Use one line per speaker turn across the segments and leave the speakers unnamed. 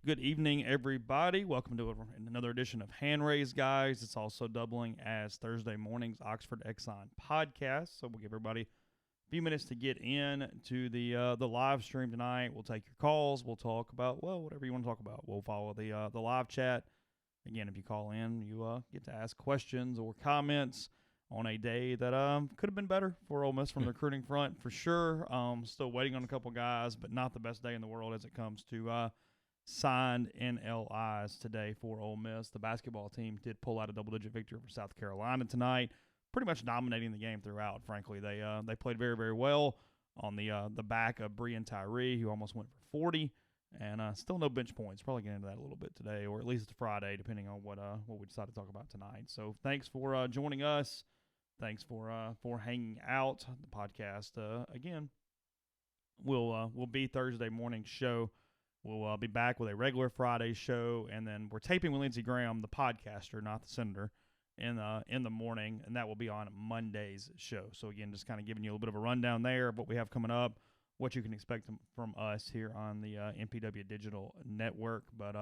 Good evening, everybody. Welcome to another edition of Hand Raise Guys. It's also doubling as Thursday morning's Oxford Exxon podcast. So we'll give everybody a few minutes to get in to the live stream tonight. We'll take your calls. We'll talk about, whatever you want to talk about. We'll follow the live chat. Again, if you call in, you get to ask questions or comments on a day that could have been better for Ole Miss from the recruiting front, for sure. Still waiting on a couple guys, but not the best day in the world as it comes to signed NLIs today for Ole Miss. The basketball team did pull out a double-digit victory for South Carolina tonight, pretty much dominating the game throughout, frankly. They played very, very well on the back of Bree and Tyree, who almost went for 40, and still no bench points. Probably get into that a little bit today, or at least Friday, depending on what we decide to talk about tonight. So thanks for joining us. Thanks for hanging out. The podcast, again, will be Thursday morning show. We'll be back with a regular Friday show, and then we're taping with Lindsey Graham, the podcaster, not the senator, in the morning, and that will be on Monday's show. So, again, just kind of giving you a little bit of a rundown there of what we have coming up, what you can expect from us here on the MPW Digital Network. But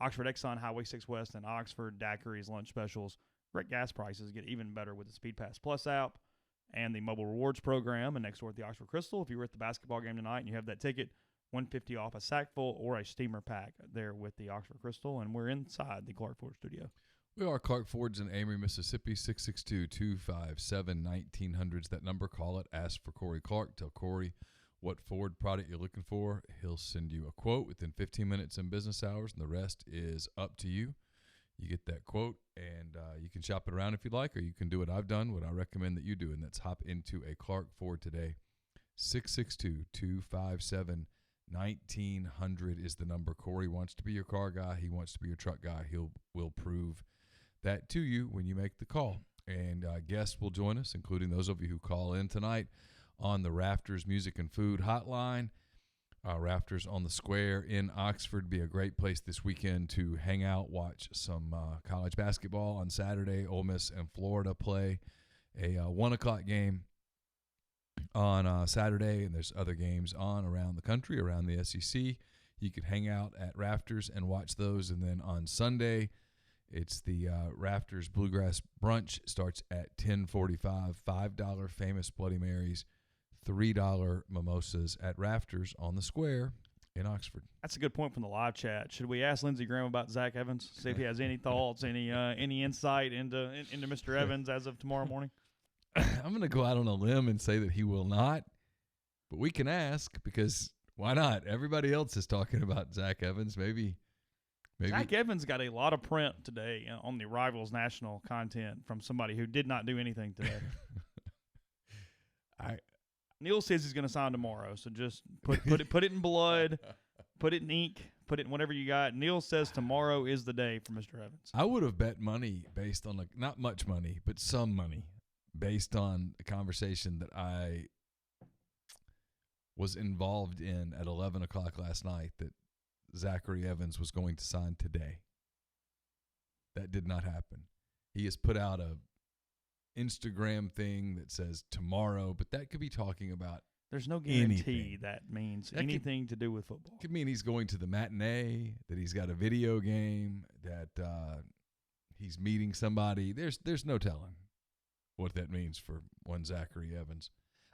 Oxford Exxon, Highway 6 West, and Oxford Daiquiris lunch specials. Great gas prices get even better with the Speed Pass Plus app and the mobile rewards program. And next door at the Oxford Crystal, if you were at the basketball game tonight and you have that ticket, $150 off a sackful or a steamer pack there with the Oxford Crystal, and we're inside the Clark Ford studio.
We are Clark Ford's in Amory, Mississippi, 662-257-1900's that number. Call it. Ask for Corey Clark. Tell Corey what Ford product you're looking for. He'll send you a quote within 15 minutes in business hours, and the rest is up to you. You get that quote, and you can shop it around if you'd like, or you can do what I've done, what I recommend that you do, and that's hop into a Clark Ford today. 662-257-1900 is the number. Corey wants to be your car guy. He wants to be your truck guy. Will prove that to you when you make the call. And guests will join us, including those of you who call in tonight on the Rafters Music and Food Hotline. Rafters on the Square in Oxford be a great place this weekend to hang out, watch some college basketball on Saturday. Ole Miss and Florida play a 1 o'clock game on Saturday, and there's other games on around the country, around the SEC. You could hang out at Rafters and watch those, and then on Sunday, it's the Rafters Bluegrass Brunch. Starts at 10:45. $5 famous Bloody Marys, $3 mimosas at Rafters on the Square in Oxford.
That's a good point from the live chat. Should we ask Lindsey Graham about Zach Evans? See if he has any thoughts, any insight into Mr. Evans as of tomorrow morning?
I'm going to go out on a limb and say that he will not, but we can ask, because why not? Everybody else is talking about Zach Evans. Maybe.
Zach Evans got a lot of print today on the Rivals National content from somebody who did not do anything today. Neal says he's going to sign tomorrow, so just put it in blood, put it in ink, put it in whatever you got. Neal says tomorrow is the day for Mr. Evans.
I would have bet money based on not much money, but some money, based on a conversation that I was involved in at 11 o'clock last night, that Zachary Evans was going to sign today. That did not happen. He has put out a Instagram thing that says tomorrow, but that could be talking about
There's no guarantee that means anything to do with football.
Could mean he's going to the matinee, that he's got a video game, that he's meeting somebody. There's no telling what that means for one Zachary Evans.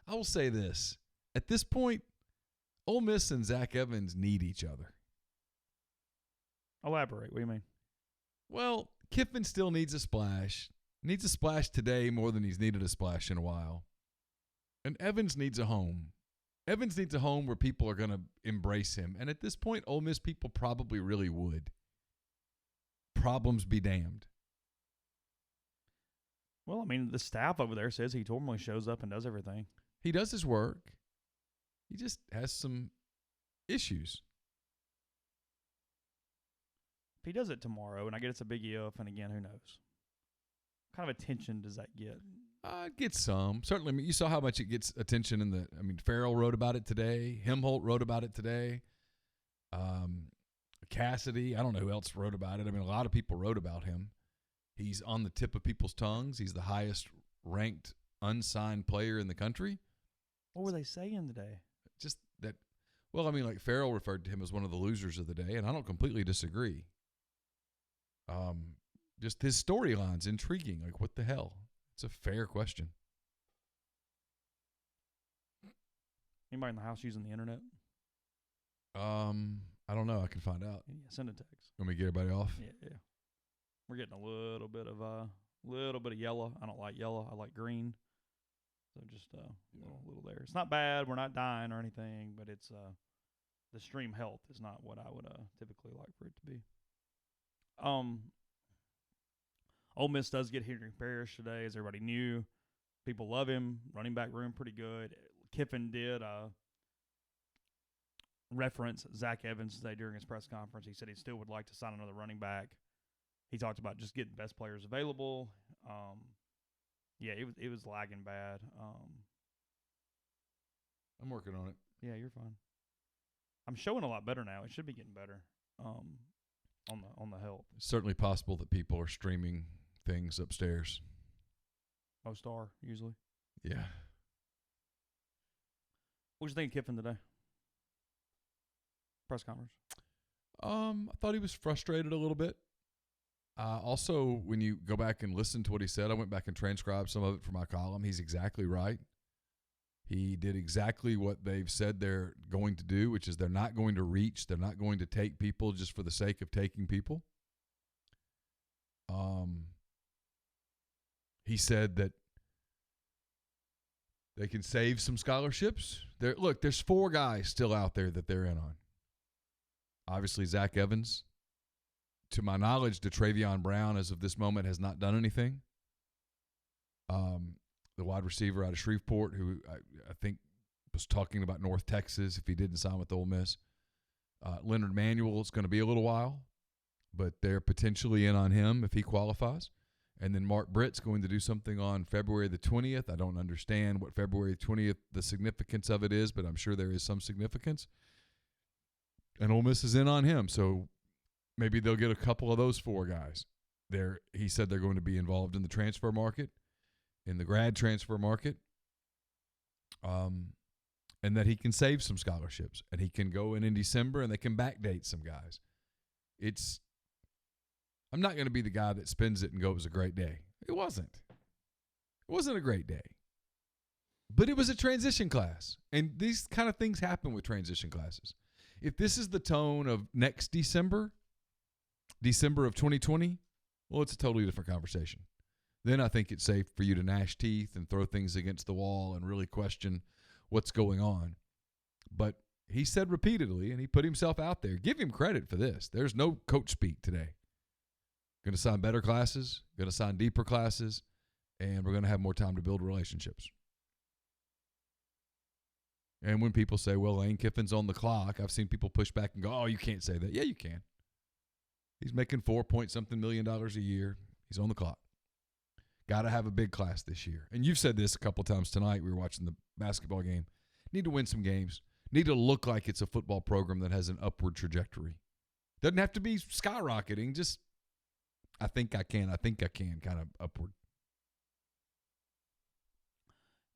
I will say this. At this point, Ole Miss and Zach Evans need each other.
Elaborate. What do you mean?
Well, Kiffin still needs a splash. Needs a splash today more than he's needed a splash in a while. And Evans needs a home. Evans needs a home where people are going to embrace him. And at this point, Ole Miss people probably really would. Problems be damned.
Well, I mean, the staff over there says he normally shows up and does everything.
He does his work. He just has some issues.
If he does it tomorrow, and I get it's a big if, and again, who knows? What kind of attention does that get?
It gets some. Certainly, I mean, you saw how much it gets attention in the – I mean, Farrell wrote about it today. Hemholt wrote about it today. Cassidy, I don't know who else wrote about it. I mean, a lot of people wrote about him. He's on the tip of people's tongues. He's the highest ranked unsigned player in the country.
What were they saying today?
Just that Well, I mean, like Farrell referred to him as one of the losers of the day, and I don't completely disagree. Just his storyline's intriguing. Like, what the hell? It's a fair question.
Anybody in the house using the internet?
I don't know. I can find out.
Yeah, send a text.
Let me get everybody off.
Yeah. We're getting a little bit of yellow. I don't like yellow. I like green. So just a little there. It's not bad. We're not dying or anything, but it's the stream health is not what I would typically like for it to be. Ole Miss does get Henry Parrish today, as everybody knew. People love him. Running back room pretty good. Kiffin did reference Zach Evans today during his press conference. He said he still would like to sign another running back. He talked about just getting best players available. Yeah, it was lagging bad.
I'm working on it.
Yeah, you're fine. I'm showing a lot better now. It should be getting better. On the health.
It's certainly possible that people are streaming things upstairs.
Most are usually.
Yeah.
What did you think of Kiffin today? Press conference.
I thought he was frustrated a little bit. Also, when you go back and listen to what he said, I went back and transcribed some of it for my column. He's exactly right. He did exactly what they've said they're going to do, which is they're not going to reach. They're not going to take people just for the sake of taking people. He said that they can save some scholarships. There's 4 guys still out there that they're in on. Obviously, Zach Evans. To my knowledge, DeTravion Brown, as of this moment, has not done anything. The wide receiver out of Shreveport, who I think was talking about North Texas if he didn't sign with Ole Miss. Leonard Manuel is going to be a little while, but they're potentially in on him if he qualifies. And then Mark Britt's going to do something on February the 20th. I don't understand what February 20th, the significance of it is, but I'm sure there is some significance. And Ole Miss is in on him, so maybe they'll get a couple of those 4 guys. He said they're going to be involved in the transfer market, in the grad transfer market, and that he can save some scholarships, and he can go in December, and they can backdate some guys. I'm not going to be the guy that spins it and goes, it was a great day. It wasn't. It wasn't a great day. But it was a transition class, and these kind of things happen with transition classes. If this is the tone of next December of 2020, well, it's a totally different conversation. Then I think it's safe for you to gnash teeth and throw things against the wall and really question what's going on. But he said repeatedly, and he put himself out there, give him credit for this. There's no coach speak today. Going to sign better classes, going to sign deeper classes, and we're going to have more time to build relationships. And when people say, well, Lane Kiffin's on the clock, I've seen people push back and go, oh, you can't say that. Yeah, you can. He's making $4-point-something million a year. He's on the clock. Got to have a big class this year. And you've said this a couple times tonight. We were watching the basketball game. Need to win some games. Need to look like it's a football program that has an upward trajectory. Doesn't have to be skyrocketing. Just, I think I can, kind of upward.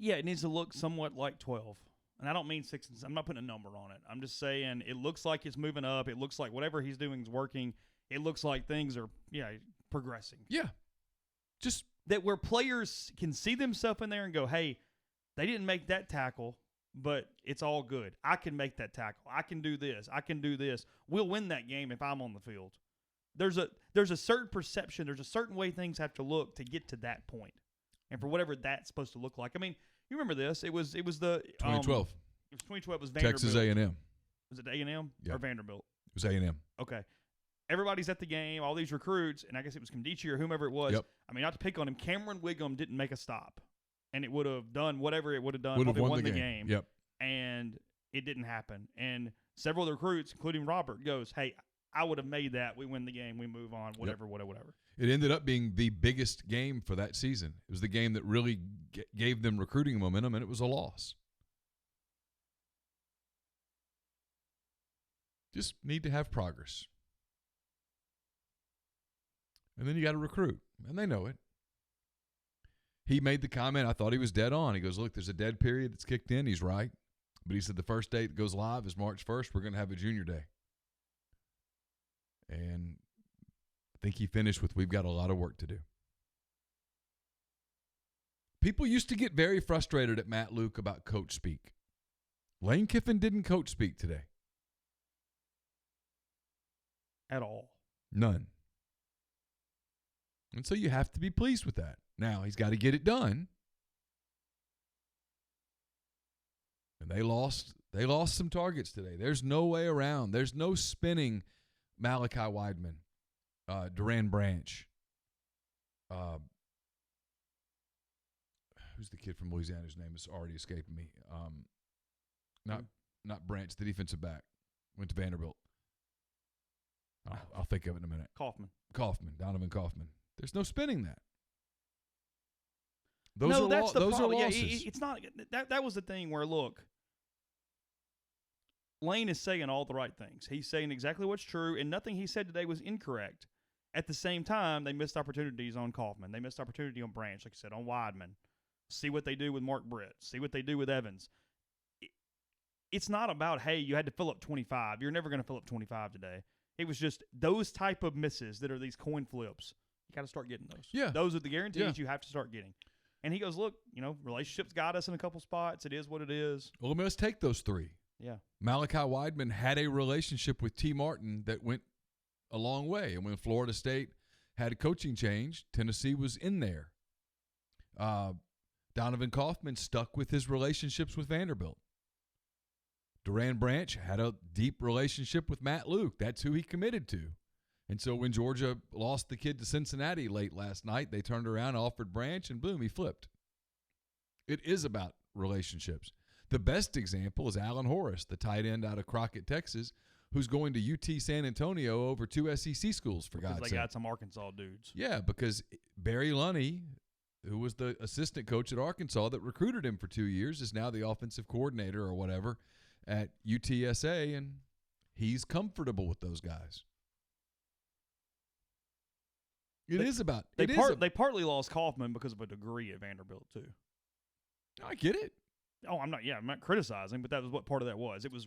Yeah, it needs to look somewhat like 12. And I don't mean 6 and 7. I'm not putting a number on it. I'm just saying it looks like it's moving up. It looks like whatever he's doing is working. It looks like things are, progressing.
Yeah. Just
that where players can see themselves in there and go, hey, they didn't make that tackle, but it's all good. I can make that tackle. I can do this. I can do this. We'll win that game if I'm on the field. There's a certain perception. There's a certain way things have to look to get to that point. And for whatever that's supposed to look like. I mean, you remember this. It was the
2012.
It was 2012. It was Vanderbilt.
Texas A&M.
Was it A&M or Vanderbilt?
It was A&M.
Okay. Everybody's at the game, all these recruits, and I guess it was Kamdichi or whomever it was.
Yep.
I mean, not to pick on him, Cameron Wiggum didn't make a stop. And it would have done whatever it would have done.
Would have
probably
won the game. Yep.
And it didn't happen. And several of the recruits, including Robert, goes, hey, I would have made that. We win the game. We move on, whatever.
It ended up being the biggest game for that season. It was the game that really gave them recruiting momentum, and it was a loss. Just need to have progress. And then you got to recruit, and they know it. He made the comment, I thought he was dead on. He goes, look, there's a dead period that's kicked in. He's right. But he said the first date that goes live is March 1st. We're going to have a junior day. And I think he finished with, we've got a lot of work to do. People used to get very frustrated at Matt Luke about coach speak. Lane Kiffin didn't coach speak today.
At all.
None. And so you have to be pleased with that. Now, he's got to get it done. And they lost some targets today. There's no way around. There's no spinning Malachi Weidman, Duran Branch. Who's the kid from Louisiana whose name is already escaping me? Not Branch, the defensive back. Went to Vanderbilt. I'll think of it in a minute.
Kaufman,
Donovan Kaufman. There's no spinning that.
Those are
losses.
Yeah, it's not that was the thing where, look, Lane is saying all the right things. He's saying exactly what's true, and nothing he said today was incorrect. At the same time, they missed opportunities on Kaufman. They missed opportunity on Branch, like I said, on Weidman. See what they do with Mark Britt. See what they do with Evans. It's not about, hey, you had to fill up 25. You're never going to fill up 25 today. It was just those type of misses that are these coin flips. You got to start getting those.
Yeah.
Those are the guarantees you have to start getting. And he goes, look, relationships got us in a couple spots. It is what it is.
Well, let's take those three.
Yeah.
Malachi Weidman had a relationship with T. Martin that went a long way. And when Florida State had a coaching change, Tennessee was in there. Donovan Kaufman stuck with his relationships with Vanderbilt. Duran Branch had a deep relationship with Matt Luke. That's who he committed to. And so when Georgia lost the kid to Cincinnati late last night, they turned around, offered Branch, and boom, he flipped. It is about relationships. The best example is Alan Horace, the tight end out of Crockett, Texas, who's going to UT San Antonio over 2 SEC schools, for God's sake.
Because they got some Arkansas dudes.
Yeah, because Barry Lunny, who was the assistant coach at Arkansas that recruited him for 2 years, is now the offensive coordinator or whatever at UTSA, and he's comfortable with those guys. They
partly lost Kaufman because of a degree at Vanderbilt too.
I get it.
Oh, I'm not criticizing, but that was what part of that was. It was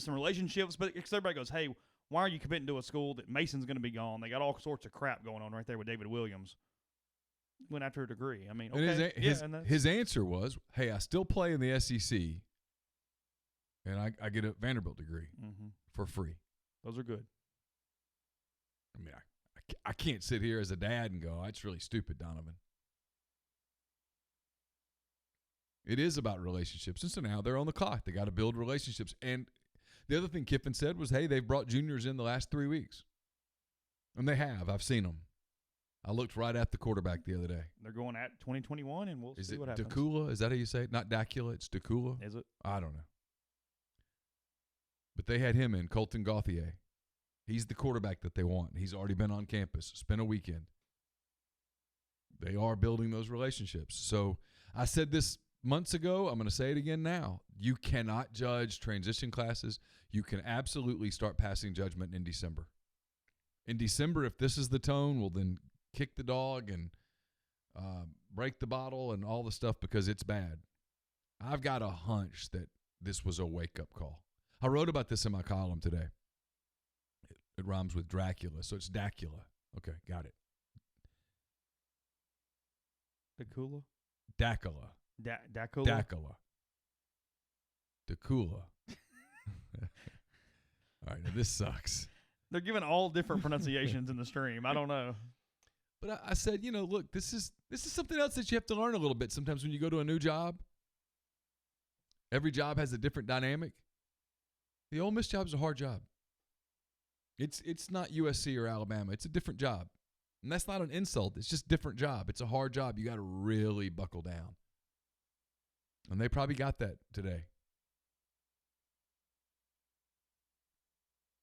some relationships, but because everybody goes, hey, why are you committing to a school that Mason's going to be gone? They got all sorts of crap going on right there with David Williams. Went after a degree. I mean, okay.
His answer was, hey, I still play in the SEC, and I get a Vanderbilt degree for free.
Those are good.
I mean, I can't sit here as a dad and go, that's really stupid, Donovan. It is about relationships. And so now they're on the clock. They got to build relationships. And the other thing Kiffin said was, hey, they've brought juniors in the last 3 weeks. And they have. I've seen them. I looked right at the quarterback the other day.
They're going at 2021, and we'll see what happens.
Is it Dakula? Is that how you say it? Not Dacula, it's Dakula?
Is it?
I don't know. But they had him in, Colton Gauthier. He's the quarterback that they want. He's already been on campus, spent a weekend. They are building those relationships. So I said this months ago. I'm going to say it again now. You cannot judge transition classes. You can absolutely start passing judgment in December. In December, if this is the tone, well, then kick the dog and break the bottle and all the stuff because it's bad. I've got a hunch that this was a wake-up call. I wrote about this in my column today. It rhymes with Dracula, so it's Dacula. Okay, got it.
Dakula?
Dacula.
Dacula?
Dacula. Dakula. All right, now this sucks.
They're giving all different pronunciations in the stream. I don't know.
But I said, look, this is something else that you have to learn a little bit sometimes when you go to a new job. Every job has a different dynamic. The Ole Miss job is a hard job. It's not USC or Alabama. It's a different job. And that's not an insult. It's just a different job. It's a hard job. You got to really buckle down. And they probably got that today.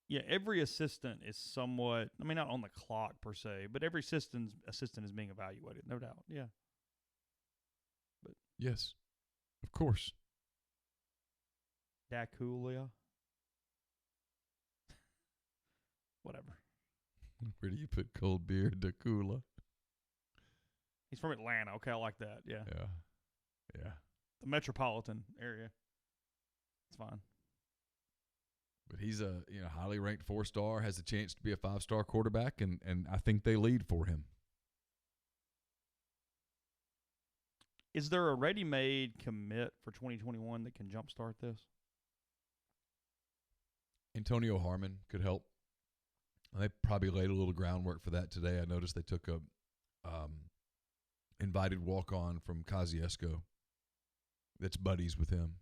Yeah, every assistant is somewhat, not on the clock per se, but every assistant is being evaluated, no doubt. Yeah. But
yes, of course.
Daculia. Whatever.
Where do you put cold beer? Dacula.
He's from Atlanta. Okay, I like that. Yeah.
Yeah.
The metropolitan area. That's fine.
But he's a highly ranked 4-star, has a chance to be a 5-star quarterback, and I think they lead for him.
Is there a ready-made commit for 2021 that can jumpstart this?
Antonio Harmon could help. They probably laid a little groundwork for that today. I noticed they took a invited walk-on from Kosciuszko that's buddies with him.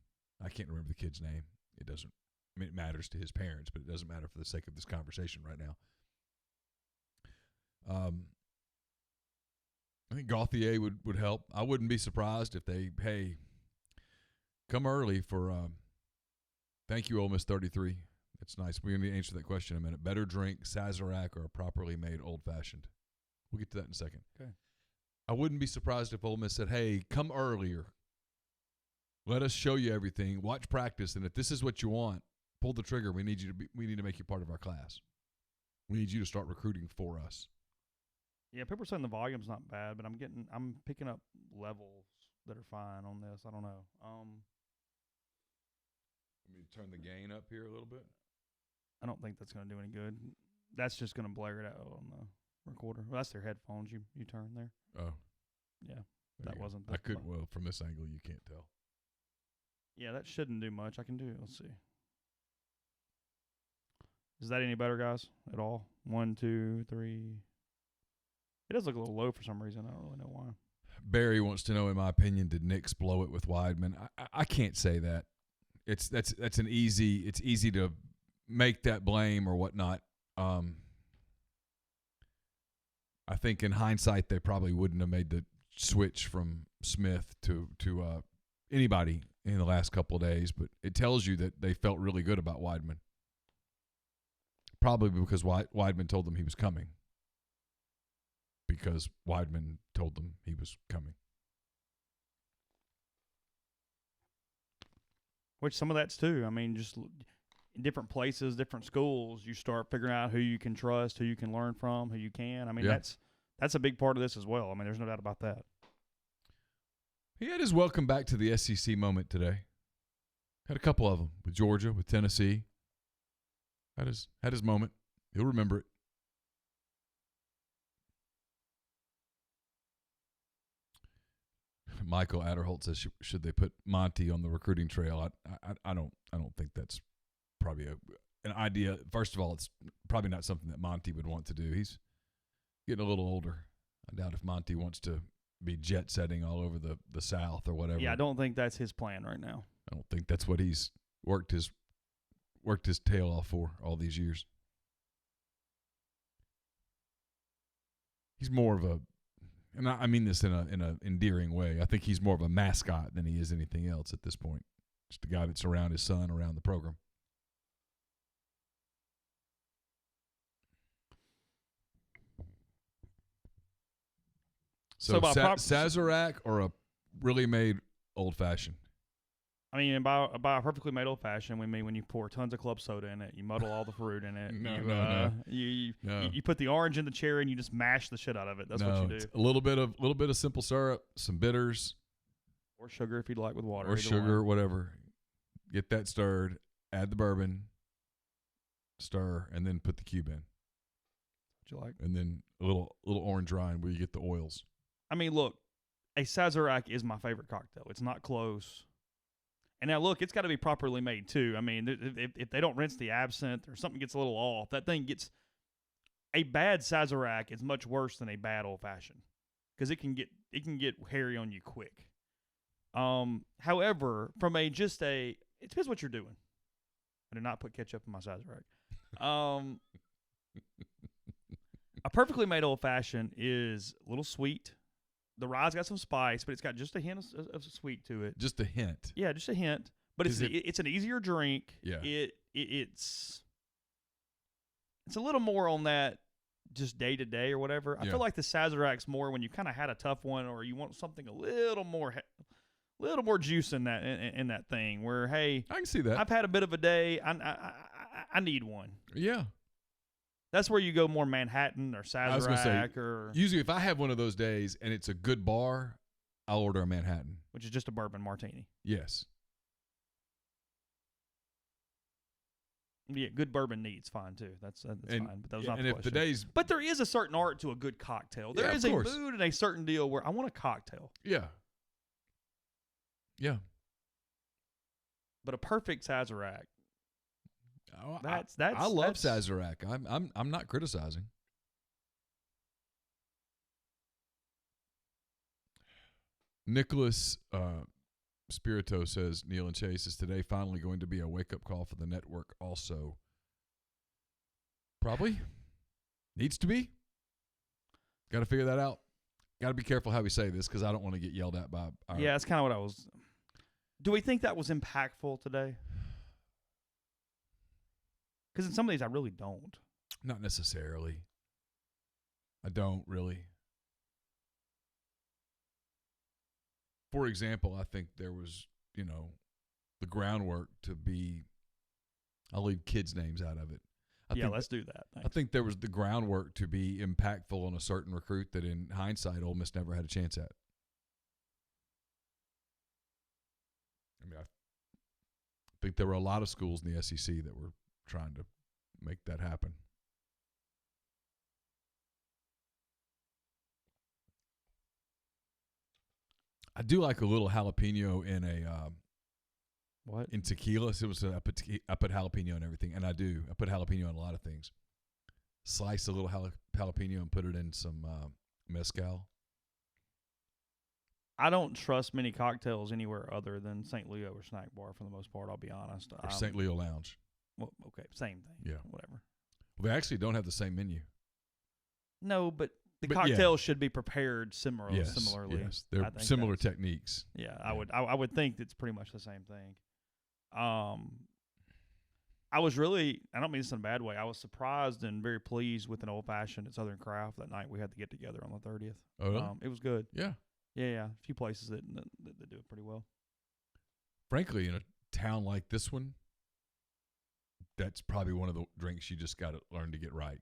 I can't remember the kid's name. It doesn't. I mean, it matters to his parents, but it doesn't matter for the sake of this conversation right now. I think Gauthier would help. I wouldn't be surprised if they, hey, come early for thank you, Ole Miss 33. That's nice. We're going to answer that question in a minute. Better drink, Sazerac, or a properly made old-fashioned? We'll get to that in a second.
Okay.
I wouldn't be surprised if Ole Miss said, hey, come earlier. Let us show you everything. Watch practice, and if this is what you want, pull the trigger. We need to make you part of our class. We need you to start recruiting for us.
Yeah, people are saying the volume's not bad, but I'm picking up levels that are fine on this. I don't know.
Let me turn the gain up here a little bit.
I don't think that's going to do any good. That's just going to blare it out on the recorder. Well, that's their headphones you turn there.
Oh.
Yeah,
There
that
you go.
wasn't.
I could. Well, from this angle, you can't tell.
Yeah, that shouldn't do much. I can do it. Let's see. Is that any better, guys, at all? 1, 2, 3. It does look a little low for some reason. I don't really know why.
Barry wants to know, in my opinion, did Nix blow it with Weidman? I can't say that. That's an easy. It's easy to make that blame or whatnot. I think in hindsight, they probably wouldn't have made the switch from Smith to anybody in the last couple of days. But it tells you that they felt really good about Weidman. Probably because Weidman told them he was coming. Because Weidman told them he was coming.
Which some of that's too. I mean, just in different places, different schools, you start figuring out who you can trust, who you can learn from, who you can. I mean, that's a big part of this as well. I mean, there's no doubt about that.
He had his welcome back to the SEC moment today. Had a couple of them with Georgia, with Tennessee. Had his moment. He'll remember it. Michael Adderholt says, should they put Monty on the recruiting trail? I don't think that's probably an idea. First of all, it's probably not something that Monty would want to do. He's getting a little older. I doubt if Monty wants to be jet setting all over the South or whatever.
Yeah, I don't think that's his plan right now.
I don't think that's what he's worked his tail off for all these years. He's more of a, and I mean this in a endearing way, I think he's more of a mascot than he is anything else at this point. Just a guy that's around his son, around the program. So Sazerac or a really made old-fashioned?
I mean, by a perfectly made old-fashioned, we mean when you pour tons of club soda in it, you muddle all the fruit in it.
No.
You put the orange in the cherry and you just mash the shit out of it. That's what you do.
It's a little bit of simple syrup, some bitters,
or sugar if you'd like with water.
or sugar, whatever. Get that stirred. Add the bourbon. Stir, and then put the cube in.
What you like?
And then a little orange rind where you get the oils.
I mean, look, a Sazerac is my favorite cocktail. It's not close. And now, look, it's got to be properly made, too. I mean, if they don't rinse the absinthe or something gets a little off, that thing gets – a bad Sazerac is much worse than a bad old-fashioned because it can get hairy on you quick. However, from it depends what you're doing. I did not put ketchup in my Sazerac. A perfectly made old-fashioned is a little sweet. The rye's got some spice, but it's got just a hint of sweet to it.
Just a hint.
Yeah, just a hint. But it's an easier drink.
Yeah.
It's a little more on that just day to day or whatever. I feel like the Sazerac's more when you kind of had a tough one or you want something a little more juice in that thing. Where hey,
I can see that.
I've had a bit of a day. I need one.
Yeah.
That's where you go more Manhattan or Sazerac.
I was gonna say, usually if I have one of those days and it's a good bar, I'll order a Manhattan.
Which is just a bourbon martini.
Yes.
Yeah, good bourbon neat's fine too. That's fine. But that was not
and
the
if the
question.
day's
But there is a certain art to a good cocktail. There
Yeah,
is
of
a
course.
mood and a certain deal where I want a cocktail.
yeah.
But a perfect Sazerac.
Oh,
That's
I love Sazerac. I'm not criticizing. Nicholas Spirito says Neil and Chase, is today finally going to be a wake up call for the network also? Probably. Needs to be. Got to figure that out. Got to be careful how we say this because I don't want to get yelled at by our.
Yeah, that's kind of what I was. Do we think that was impactful today? Because in some of these, I really don't.
Not necessarily. I don't really. For example, I think there was, the groundwork to be. I'll leave kids' names out of it.
Let's do that.
I think there was the groundwork to be impactful on a certain recruit that in hindsight Ole Miss never had a chance at. I think there were a lot of schools in the SEC that were trying to make that happen. I do like a little jalapeno in a
what?
In tequila. So I put jalapeno in everything, and I put jalapeno in a lot of things. Slice a little jalapeno and put it in some mezcal.
I don't trust many cocktails anywhere other than St. Leo or Snack Bar for the most part, I'll be honest.
Or St. Leo Lounge.
Well, okay, same thing.
Yeah.
Whatever.
Well, they actually don't have the same menu.
No, but the
But
cocktails should be prepared similarly.
Yes, they're similar techniques.
Yeah, I would think it's pretty much the same thing. I was really, I don't mean this in a bad way, I was surprised and very pleased with an old-fashioned at Southern Craft that night we had to get together on the 30th.
Oh, really?
It was good.
Yeah.
Yeah. A few places that do it pretty well.
Frankly, in a town like this one, that's probably one of the drinks you just got to learn to get right.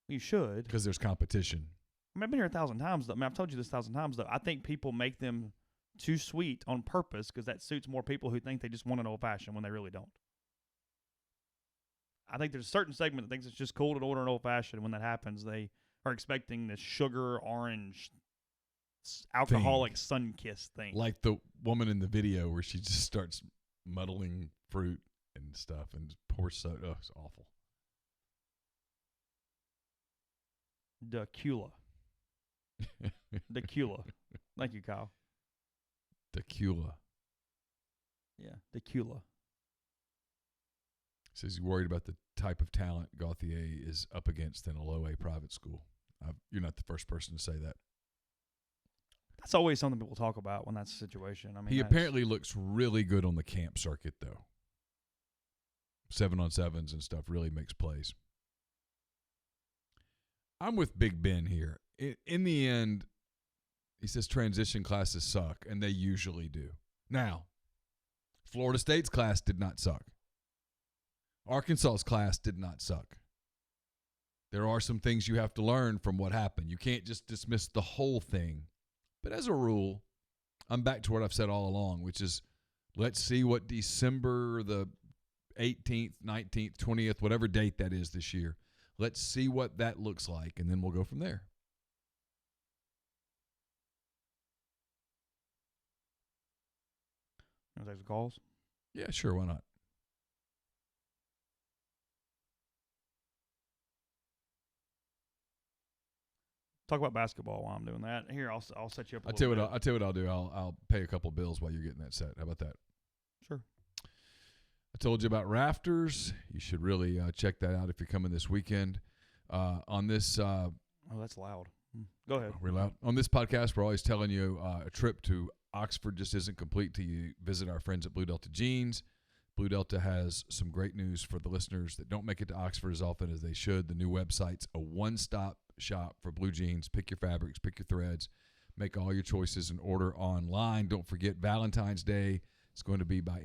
You should.
Because there's competition.
I've been here 1,000 times, though. I've told you this 1,000 times, though. I think people make them too sweet on purpose because that suits more people who think they just want an old-fashioned when they really don't. I think there's a certain segment that thinks it's just cool to order an old-fashioned. When that happens, they are expecting this sugar, orange, alcoholic sun-kissed thing.
Like the woman in the video where she just starts muddling fruit and stuff and pours soda. Oh, it's awful.
Tequila. Tequila. Thank you, Kyle.
Tequila.
Yeah, tequila.
Says he's worried about the type of talent Gauthier is up against in a low-A private school. You're not the first person to say that.
That's always something people talk about when that's the situation. I mean,
he apparently looks really good on the camp circuit, though. 7-on-7s and stuff really makes plays. I'm with Big Ben here. In the end, he says transition classes suck, and they usually do. Now, Florida State's class did not suck. Arkansas's class did not suck. There are some things you have to learn from what happened. You can't just dismiss the whole thing. But as a rule, I'm back to what I've said all along, which is let's see what December the 18th, 19th, 20th, whatever date that is this year. Let's see what that looks like, and then we'll go from there.
You want to take some calls?
Yeah, sure. Why not?
Talk about basketball while I'm doing that. Here, I'll set you up.
I'll tell you what I'll do. I'll pay a couple bills while you're getting that set. How about that?
Sure.
I told you about Rafters. You should really check that out if you're coming this weekend. On this,
oh, that's loud. Go ahead.
We're loud. On this podcast, we're always telling you a trip to Oxford just isn't complete till you visit our friends at Blue Delta Jeans. Blue Delta has some great news for the listeners that don't make it to Oxford as often as they should. The new website's a one-stop shop for blue jeans. Pick your fabrics, pick your threads, make all your choices and order online. Don't forget Valentine's Day. It's going to be by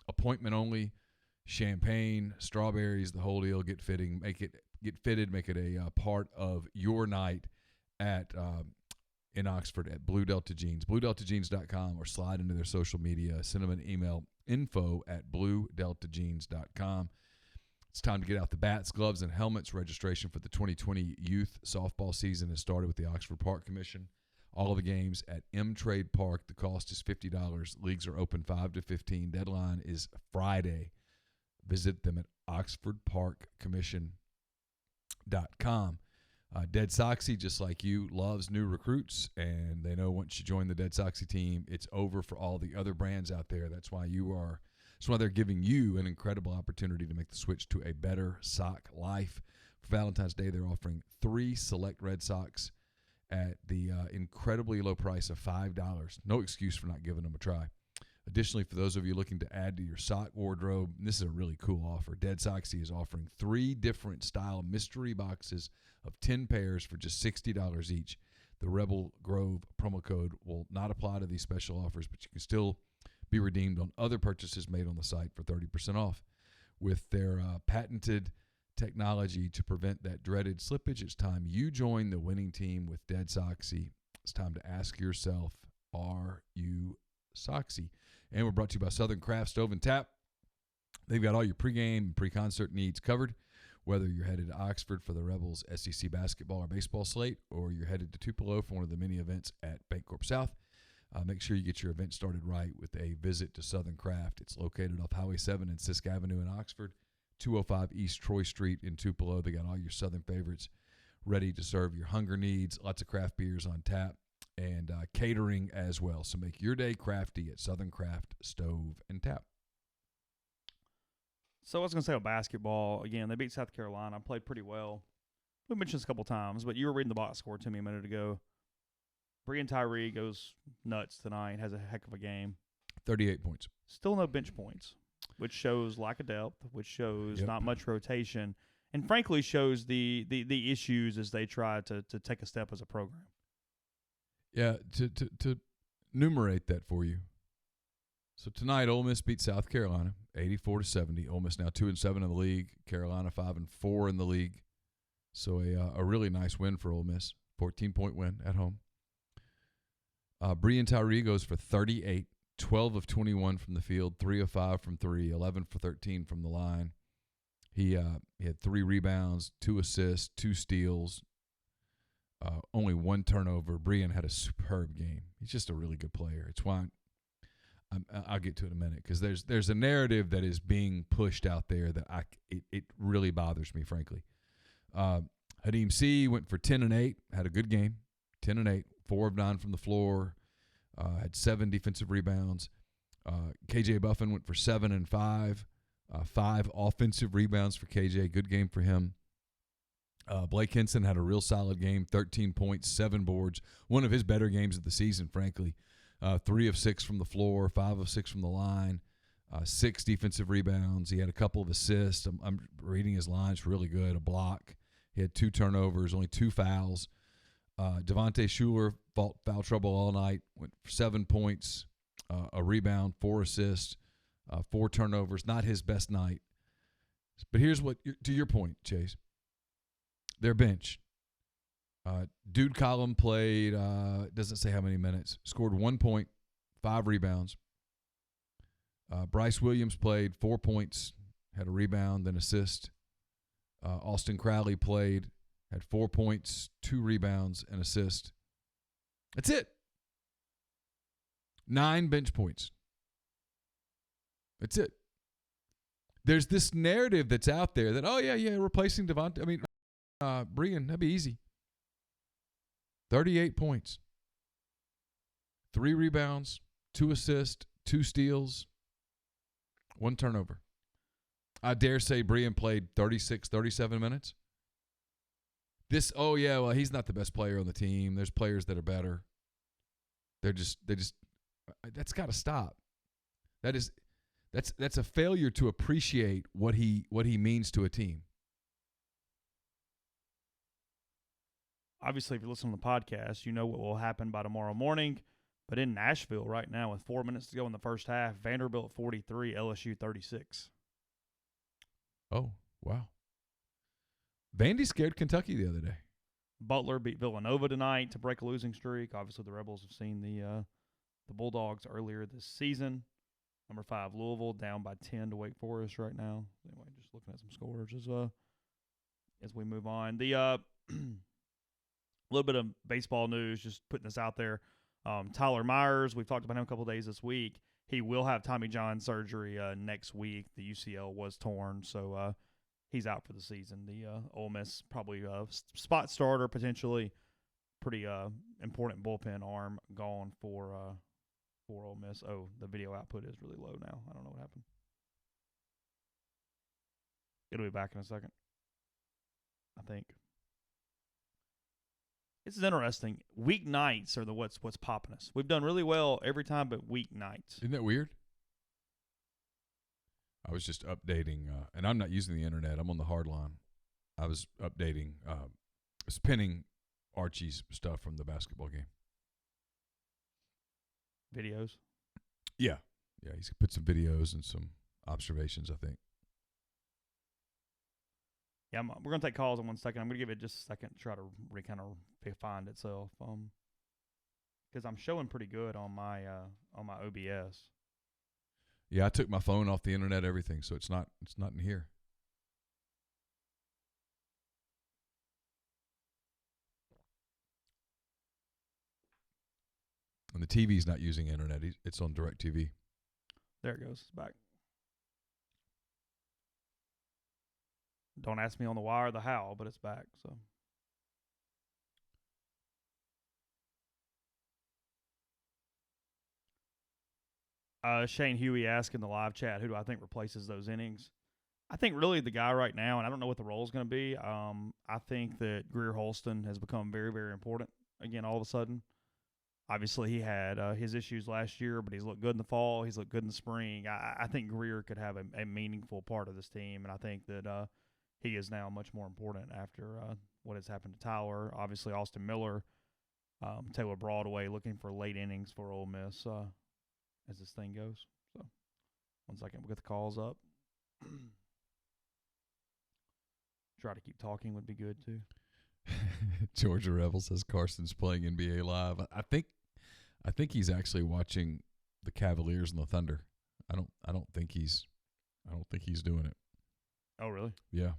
appointment only. Champagne, strawberries, the whole deal. Get fitted, make it a part of your night at in Oxford at Blue Delta Jeans, bluedeltajeans.com, or slide into their social media. Send them an email, info@bluedeltajeans.com. It's time to get out the bats, gloves, and helmets. Registration for the 2020 youth softball season has started with the Oxford Park Commission. All of the games at M Trade Park. The cost is $50. Leagues are open 5 to 15. Deadline is Friday. Visit them at oxfordparkcommission.com. Dead Soxy, just like you, loves new recruits, and they know once you join the Dead Soxy team, it's over for all the other brands out there. That's why they're giving you an incredible opportunity to make the switch to a better sock life. For Valentine's Day, they're offering 3 select red socks at the incredibly low price of $5. No excuse for not giving them a try. Additionally, for those of you looking to add to your sock wardrobe, this is a really cool offer. Dead Soxy is offering 3 different style mystery boxes of 10 pairs for just $60 each. The Rebel Grove promo code will not apply to these special offers, but you can still be redeemed on other purchases made on the site for 30% off. With their patented technology to prevent that dreaded slippage, it's time you join the winning team with Dead Soxy. It's time to ask yourself, are you Soxy? And we're brought to you by Southern Craft Stove and Tap. They've got all your pregame and pre-concert needs covered, whether you're headed to Oxford for the Rebels SEC basketball or baseball slate, or you're headed to Tupelo for one of the many events at Bancorp South. Make sure you get your event started right with a visit to Southern Craft. It's located off Highway 7 and Sisk Avenue in Oxford, 205 East Troy Street in Tupelo. They got all your Southern favorites ready to serve your hunger needs, lots of craft beers on tap, and catering as well. So make your day crafty at Southern Craft Stove and Tap.
So I was going to say about basketball, again, they beat South Carolina, played pretty well. We mentioned this a couple times, but you were reading the box score to me a minute ago. Brian Tyree goes nuts tonight, has a heck of a game.
38 points.
Still no bench points, which shows lack of depth, which shows not much rotation, and frankly shows the issues as they try to take a step as a program.
Yeah, to enumerate that for you. So tonight, Ole Miss beat South Carolina 84-70. Ole Miss now 2-7 in the league. Carolina 5-4 in the league. So a really nice win for Ole Miss. 14-point win at home. Brian Tyree goes for 38, 12 of 21 from the field, 3 of 5 from 3, 11 for 13 from the line. He had 3 rebounds, 2 assists, 2 steals, only 1 turnover. Brian had a superb game. He's just a really good player. It's why I'll get to it in a minute, because there's a narrative that is being pushed out there that it really bothers me, frankly. Hadim C went for 10 and 8, had a good game, 10 and 8, 4 of 9 from the floor, had 7 defensive rebounds. KJ Buffin went for 7 and 5, 5 offensive rebounds for KJ. Good game for him. Blake Henson had a real solid game, 13 points, 7 boards. One of his better games of the season, frankly. 3 of 6 from the floor, 5 of 6 from the line, 6 defensive rebounds. He had a couple of assists. I'm reading his lines really good. A block. He had 2 turnovers, only 2 fouls. Devontae Shuler foul trouble all night, went for 7 points, a rebound, 4 assists, 4 turnovers. Not his best night. But here's what, to your point, Chase. Their bench. Dude Collum played, doesn't say how many minutes, scored 1 point, 5 rebounds. Bryce Williams played 4 points, had a rebound, then assist. Austin Crowley played, had 4 points, 2 rebounds, and assist. That's it. 9 bench points. That's it. There's this narrative that's out there that, replacing Brian, that'd be easy. 38 points, 3 rebounds, 2 assists, 2 steals, 1 turnover. I dare say Brian played 36, 37 minutes. He's not the best player on the team. There's players that are better. That's got to stop. That's a failure to appreciate what he means to a team.
Obviously, if you listen to the podcast, you know what will happen by tomorrow morning. But in Nashville right now, with 4 minutes to go in the first half, Vanderbilt 43, LSU 36.
Oh, wow. Vandy scared Kentucky the other day.
Butler beat Villanova tonight to break a losing streak. Obviously, the Rebels have seen the Bulldogs earlier this season. Number 5, Louisville, down by 10 to Wake Forest right now. Anyway, just looking at some scores as we move on. The little bit of baseball news, just putting this out there. Tyler Myers, we've talked about him a couple of days this week. He will have Tommy John surgery next week. The UCL was torn, so he's out for the season. The Ole Miss probably spot starter potentially. Pretty important bullpen arm gone for Ole Miss. Oh, the video output is really low now. I don't know what happened. It'll be back in a second, I think. This is interesting. Weeknights are what's popping us. We've done really well every time, but weeknights.
Isn't that weird? I was just updating, and I'm not using the internet. I'm on the hard line. I was updating, pinning Archie's stuff from the basketball game.
Videos?
Yeah. Yeah, he's put some videos and some observations, I think.
Yeah, we're going to take calls in 1 second. I'm going to give it just a second to try to kind of find itself. Because I'm showing pretty good on my OBS.
Yeah, I took my phone off the internet, everything, so it's not in here. And the TV's not using internet. It's on DirecTV.
There it goes. It's back. Don't ask me on the why or the how, but it's back. So Shane Huey asked in the live chat, who do I think replaces those innings? I think really the guy right now, and I don't know what the role is going to be. I think that Greer Holston has become very, very important again all of a sudden. Obviously, he had his issues last year, but he's looked good in the fall. He's looked good in the spring. I think Greer could have a meaningful part of this team, and I think that he is now much more important after what has happened to Tyler. Obviously, Austin Miller, Taylor Broadway looking for late innings for Ole Miss as this thing goes. So, 1 second, we'll get the calls up. Try to keep talking would be good too.
Georgia Rebel says Carson's playing NBA Live. I think he's actually watching the Cavaliers and the Thunder. I don't think he's doing it.
Oh, really?
Yeah.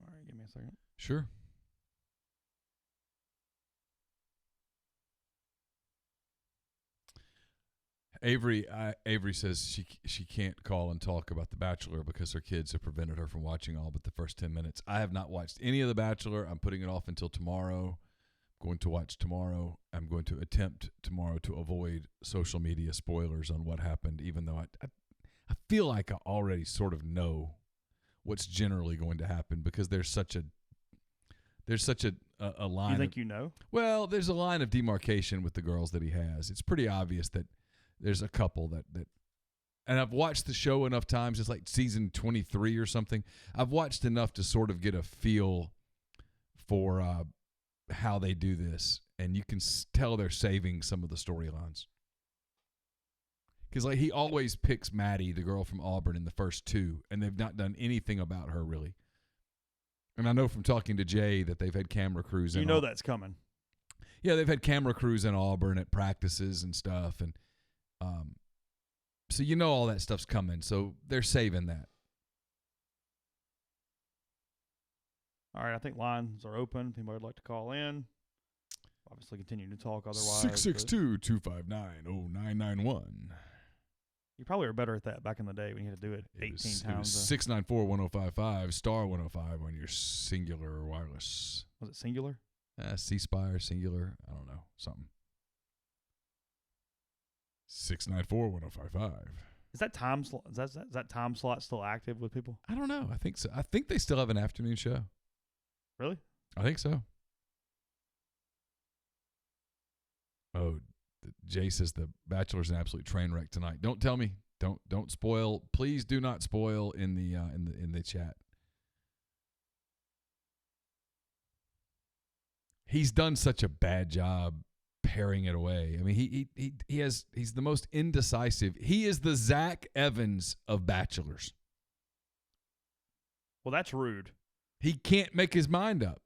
All right, give me a second.
Sure. Avery says she can't call and talk about The Bachelor because her kids have prevented her from watching all but the first 10 minutes. I have not watched any of The Bachelor. I'm putting it off until tomorrow. I'm going to watch tomorrow. I'm going to attempt tomorrow to avoid social media spoilers on what happened, even though I feel like I already sort of know what's generally going to happen because there's such a line.
You think you know?
Well, there's a line of demarcation with the girls that he has. It's pretty obvious that there's a couple that and I've watched the show enough times. It's like season 23 or something. I've watched enough to sort of get a feel for how they do this, and you can tell they're saving some of the storylines. Because like he always picks Maddie, the girl from Auburn, in the first 2, and they've not done anything about her really. And I know from talking to Jay that they've had camera crews.
You know that's coming.
Yeah, they've had camera crews in Auburn at practices and stuff, and so you know all that stuff's coming. So they're saving that.
All right, I think lines are open. If anybody would like to call in, obviously continue to talk. Otherwise,
662-259-0991.
You probably were better at that back in the day when you had to do it 18 times.
It was 694-1055 star 105 on your singular or wireless.
Was it singular?
C-Spire, singular. I don't know, something. 694-1055.
Is that time slot? Is that time slot still active with people?
I don't know. I think so. I think they still have an afternoon show.
Really?
I think so. Oh, Jay says the Bachelor's an absolute train wreck tonight. Don't tell me. Don't spoil. Please do not spoil in the chat. He's done such a bad job paring it away. I mean, he's the most indecisive. He is the Zach Evans of bachelors.
Well, that's rude.
He can't make his mind up.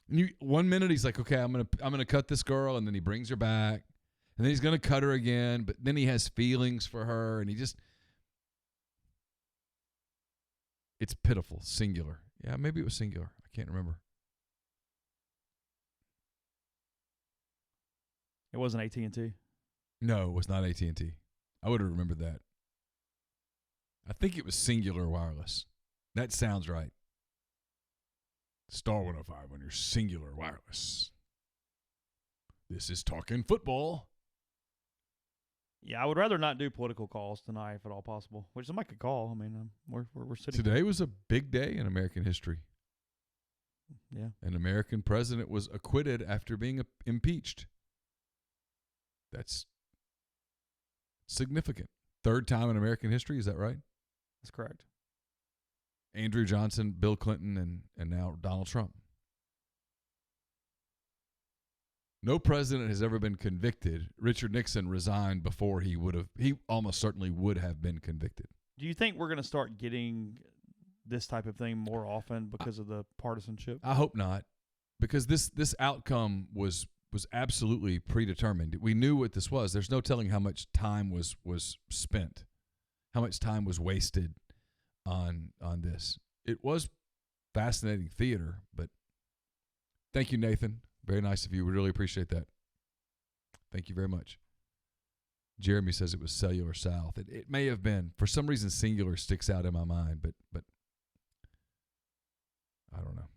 1 minute he's like, okay, I'm gonna cut this girl, and then he brings her back, and then he's gonna cut her again, but then he has feelings for her, and it's pitiful. Singular. Yeah, maybe it was singular. I can't remember.
It wasn't AT&T.
No, it was not AT&T. I would have remembered that. I think it was Singular Wireless. That sounds right. Star 105 on your Singular Wireless. This is Talking Football.
Yeah, I would rather not do political calls tonight if at all possible. Which is make a call. I mean, we're sitting.
Today was a big day in American history.
Yeah.
An American president was acquitted after being impeached. That's significant. Third time in American history, is that right?
That's correct.
Andrew Johnson, Bill Clinton, and now Donald Trump. No president has ever been convicted. Richard Nixon resigned before he almost certainly would have been convicted.
Do you think we're going to start getting this type of thing more often because of the partisanship?
I hope not, because this outcome was absolutely predetermined. We knew what this was. There's no telling how much time was spent, how much time was wasted on this. It was fascinating theater, but thank you, Nathan. Very nice of you. We really appreciate that. Thank you very much. Jeremy says it was Cellular South. It may have been. For some reason, Singular sticks out in my mind, but I don't know.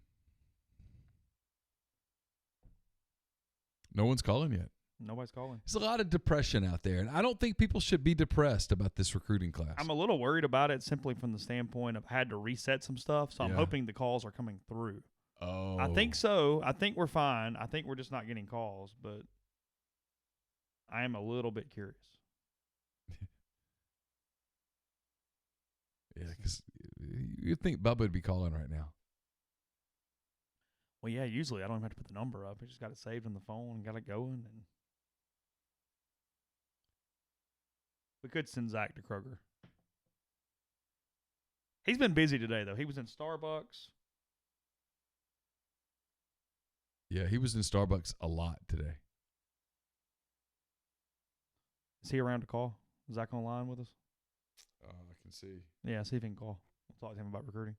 No one's calling yet.
Nobody's calling.
There's a lot of depression out there, and I don't think people should be depressed about this recruiting class.
I'm a little worried about it simply from the standpoint of I had to reset some stuff, so I'm hoping the calls are coming through.
Oh.
I think so. I think we're fine. I think we're just not getting calls, but I am a little bit curious.
Yeah, because you'd think Bubba would be calling right now.
Well, yeah, usually I don't even have to put the number up. I just got it saved on the phone and got it going. And we could send Zach to Kroger. He's been busy today, though. He was in Starbucks.
Yeah, he was in Starbucks a lot today.
Is he around to call? Is Zach online with us?
I can see.
Yeah, see if he can call. We'll talk to him about recruiting.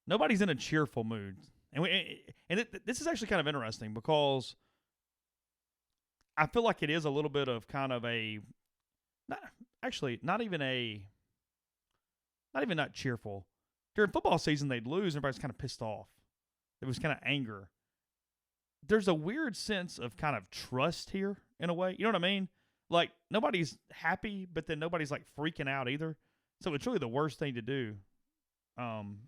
Nobody's in a cheerful mood. And this is actually kind of interesting because I feel like it is a little bit of kind of a not cheerful. During football season, they'd lose. Everybody's kind of pissed off. There was kind of anger. There's a weird sense of kind of trust here in a way. You know what I mean? Like, nobody's happy, but then nobody's, like, freaking out either. So it's really the worst thing to do.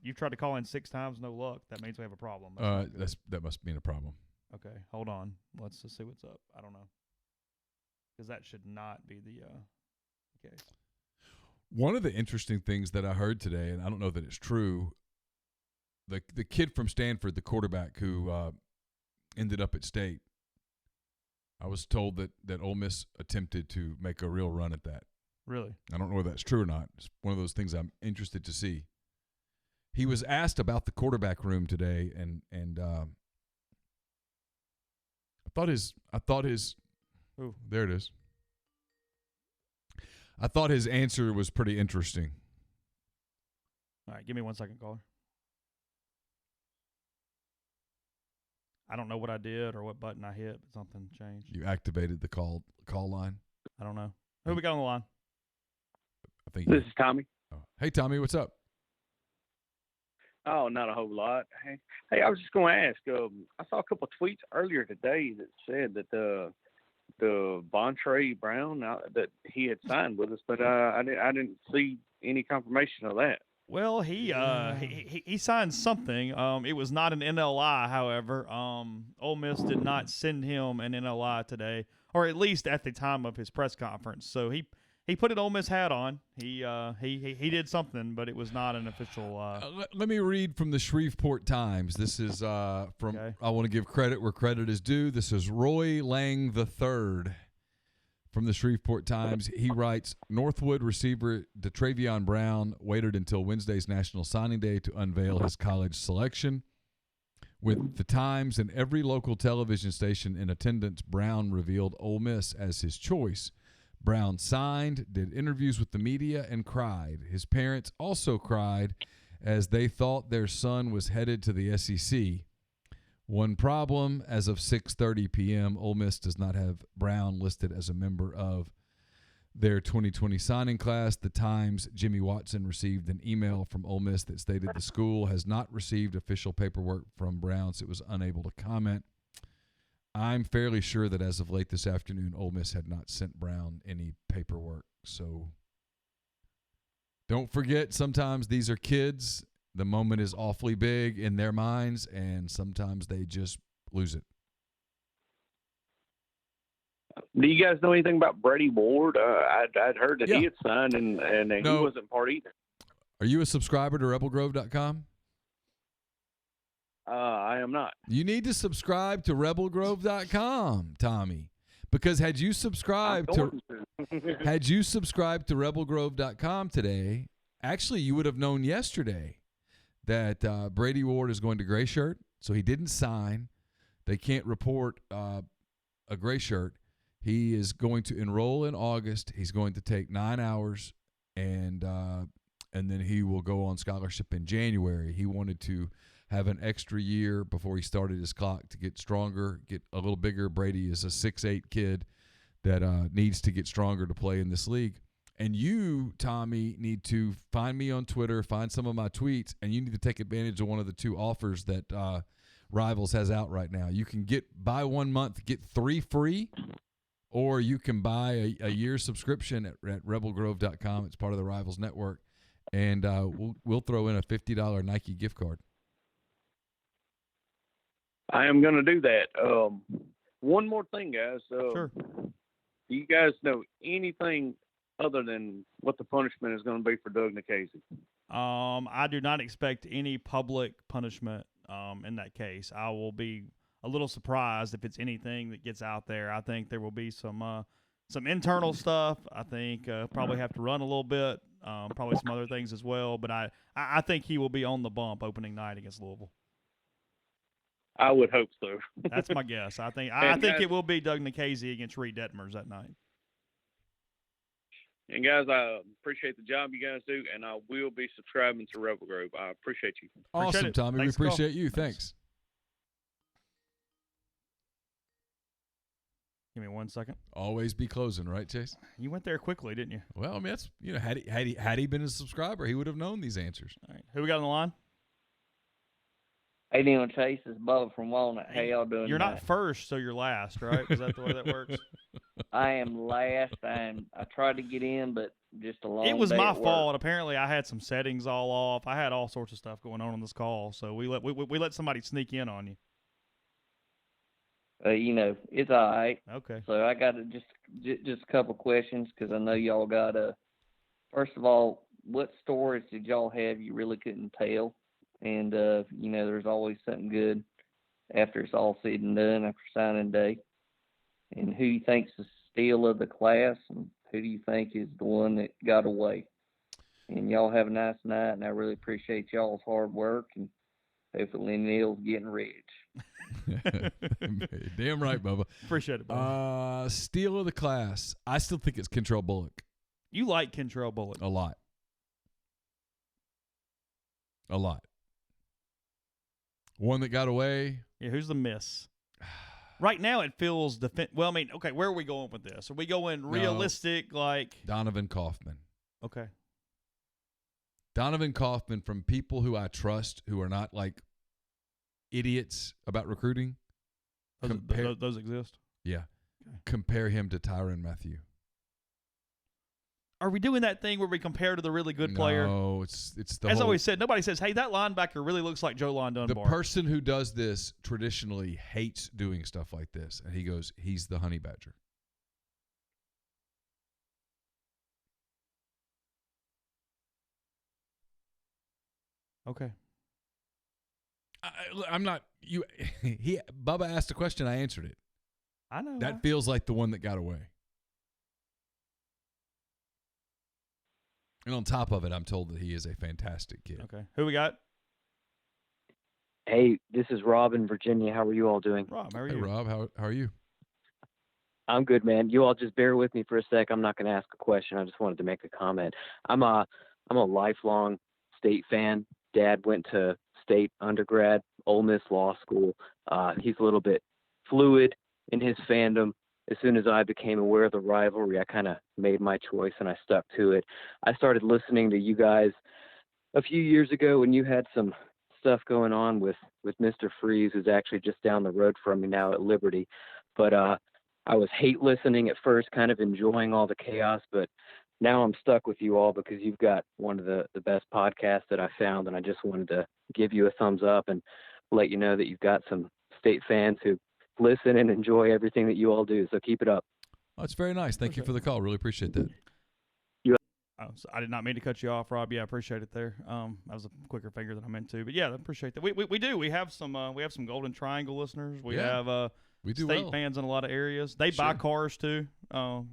You've tried to call in 6 times, no luck. That means we have a problem.
That must mean a problem.
Okay, hold on. Let's just see what's up. I don't know. Because that should not be the case.
One of the interesting things that I heard today, and I don't know that it's true, the kid from Stanford, the quarterback who ended up at State, I was told that Ole Miss attempted to make a real run at that.
Really? I
don't know whether that's true or not. It's one of those things I'm interested to see. He was asked about the quarterback room today, and I thought his
Ooh.
There it is. I thought his answer was pretty interesting.
All right, give me 1 second, caller. I don't know what I did or what button I hit, but something changed.
You activated the call line?
I don't know. Who we got on the line?
I think
this is Tommy.
Oh. Hey, Tommy, what's up?
Oh, not a whole lot. Hey, I was just going to ask. I saw a couple of tweets earlier today that said that the Vontre Brown that he had signed with us, but I didn't see any confirmation of that.
Well, he signed something. It was not an NLI, however. Ole Miss did not send him an NLI today, or at least at the time of his press conference. So he put an Ole Miss hat on. He did something, but it was not an official.
Let me read from the Shreveport Times. This is from.
Okay.
I want to give credit where credit is due. This is Roy Lang III from the Shreveport Times. He writes, Northwood receiver DeTravion Brown waited until Wednesday's National Signing Day to unveil his college selection. With the Times and every local television station in attendance, Brown revealed Ole Miss as his choice. Brown signed, did interviews with the media, and cried. His parents also cried as they thought their son was headed to the SEC. One problem, as of 6:30 p.m., Ole Miss does not have Brown listed as a member of their 2020 signing class. The Times' Jimmy Watson received an email from Ole Miss that stated the school has not received official paperwork from Brown, so it was unable to comment. I'm fairly sure that as of late this afternoon, Ole Miss had not sent Brown any paperwork. So don't forget, sometimes these are kids. The moment is awfully big in their minds, and sometimes they just lose it.
Do you guys know anything about Brady Ward? I'd heard that he had signed, and
No.
he wasn't part either.
Are you a subscriber to rebelgrove.com?
I am not.
You need to subscribe to rebelgrove.com, Tommy, because had you subscribed to rebelgrove.com today, actually you would have known yesterday that Brady Ward is going to Gray Shirt, so he didn't sign. They can't report a Gray Shirt. He is going to enroll in August. He's going to take 9 hours, and then he will go on scholarship in January. He wanted to have an extra year before he started his clock to get stronger, get a little bigger. Brady is a 6'8" kid that needs to get stronger to play in this league. And you, Tommy, need to find me on Twitter, find some of my tweets, and you need to take advantage of one of the two offers that Rivals has out right now. You can buy 1 month, get 3 free, or you can buy a year subscription at rebelgrove.com. It's part of the Rivals network, and we'll throw in a $50 Nike gift card.
I am going to do that. One more thing, guys.
Sure.
Do you guys know anything other than what the punishment is going to be for Doug Nikhazy?
I do not expect any public punishment in that case. I will be a little surprised if it's anything that gets out there. I think there will be some internal stuff. I think probably have to run a little bit, probably some other things as well. But I think he will be on the bump opening night against Louisville.
I would hope so.
That's my guess. I think it will be Doug Nikhazy against Reed Detmers that night.
And guys, I appreciate the job you guys do, and I will be subscribing to Rebel Grove. I appreciate you.
Awesome, Tommy.
Thanks,
we appreciate you. Thanks.
Give me 1 second.
Always be closing, right, Chase?
You went there quickly, didn't you?
Well, I mean, that's had he been a subscriber, he would have known these answers.
All right. Who we got on the line?
Hey, Neil and Chase, it's Bubba from Walnut. How y'all doing?
You're
tonight?
not first, so you're last, right? Is that the way that works?
I am last, and I tried to get in, but just a long
It was
day
my
at work.
fault. Apparently, I had some settings all off. I had all sorts of stuff going on this call, so we let somebody sneak in on you.
It's all right.
Okay.
So I got just a couple questions because I know y'all got first of all, what stories did y'all have you really couldn't tell? And, there's always something good after it's all said and done after signing day. And who you think's the steal of the class, and who do you think is the one that got away? And y'all have a nice night, and I really appreciate y'all's hard work, and hopefully Neil's getting rich.
Damn right, Bubba.
Appreciate it, Bubba.
Steal of the class. I still think it's Kentrell Bullock.
You like Kentrell Bullock.
A lot. One that got away.
Yeah, who's the miss? Right now, it feels well, I mean, okay, where are we going with this? Are we going realistic, like
Donovan Kaufman?
Okay.
Donovan Kaufman, from people who I trust, who are not like idiots about recruiting.
Those exist?
Yeah.
Okay.
Compare him to Tyrann Mathieu.
Are we doing that thing where we compare to the really good player?
No, it's the
As
whole,
always said, nobody says, hey, that linebacker really looks like Jolon Dunbar.
The person who does this traditionally hates doing stuff like this. And he goes, he's the honey badger.
Okay.
I'm not you. Bubba asked a question. I answered it.
I know.
That feels like the one that got away. And on top of it, I'm told that he is a fantastic kid.
Okay. Who we got?
Hey, this is Rob in Virginia. How are you all doing?
Rob, how are
Hey,
you?
Rob, how are you?
I'm good, man. You all just bear with me for a sec. I'm not going to ask a question. I just wanted to make a comment. I'm a lifelong State fan. Dad went to State undergrad, Ole Miss Law School. He's a little bit fluid in his fandom. As soon as I became aware of the rivalry, I kind of made my choice and I stuck to it. I started listening to you guys a few years ago when you had some stuff going on with Mr. Freeze, who's actually just down the road from me now at Liberty. But I was hate listening at first, kind of enjoying all the chaos, but now I'm stuck with you all because you've got one of the best podcasts that I found, and I just wanted to give you a thumbs up and let you know that you've got some State fans who listen and enjoy everything that you all do. So keep it up.
Oh, it's very nice. Thank you for the call. Really appreciate that.
Oh, so I did not mean to cut you off, Rob. Yeah, I appreciate it there. That was a quicker finger than I meant to. But yeah, I appreciate that. We do. We have some Golden Triangle listeners. We have
we do
State
well.
fans in a lot of areas. They buy
Sure.
cars too.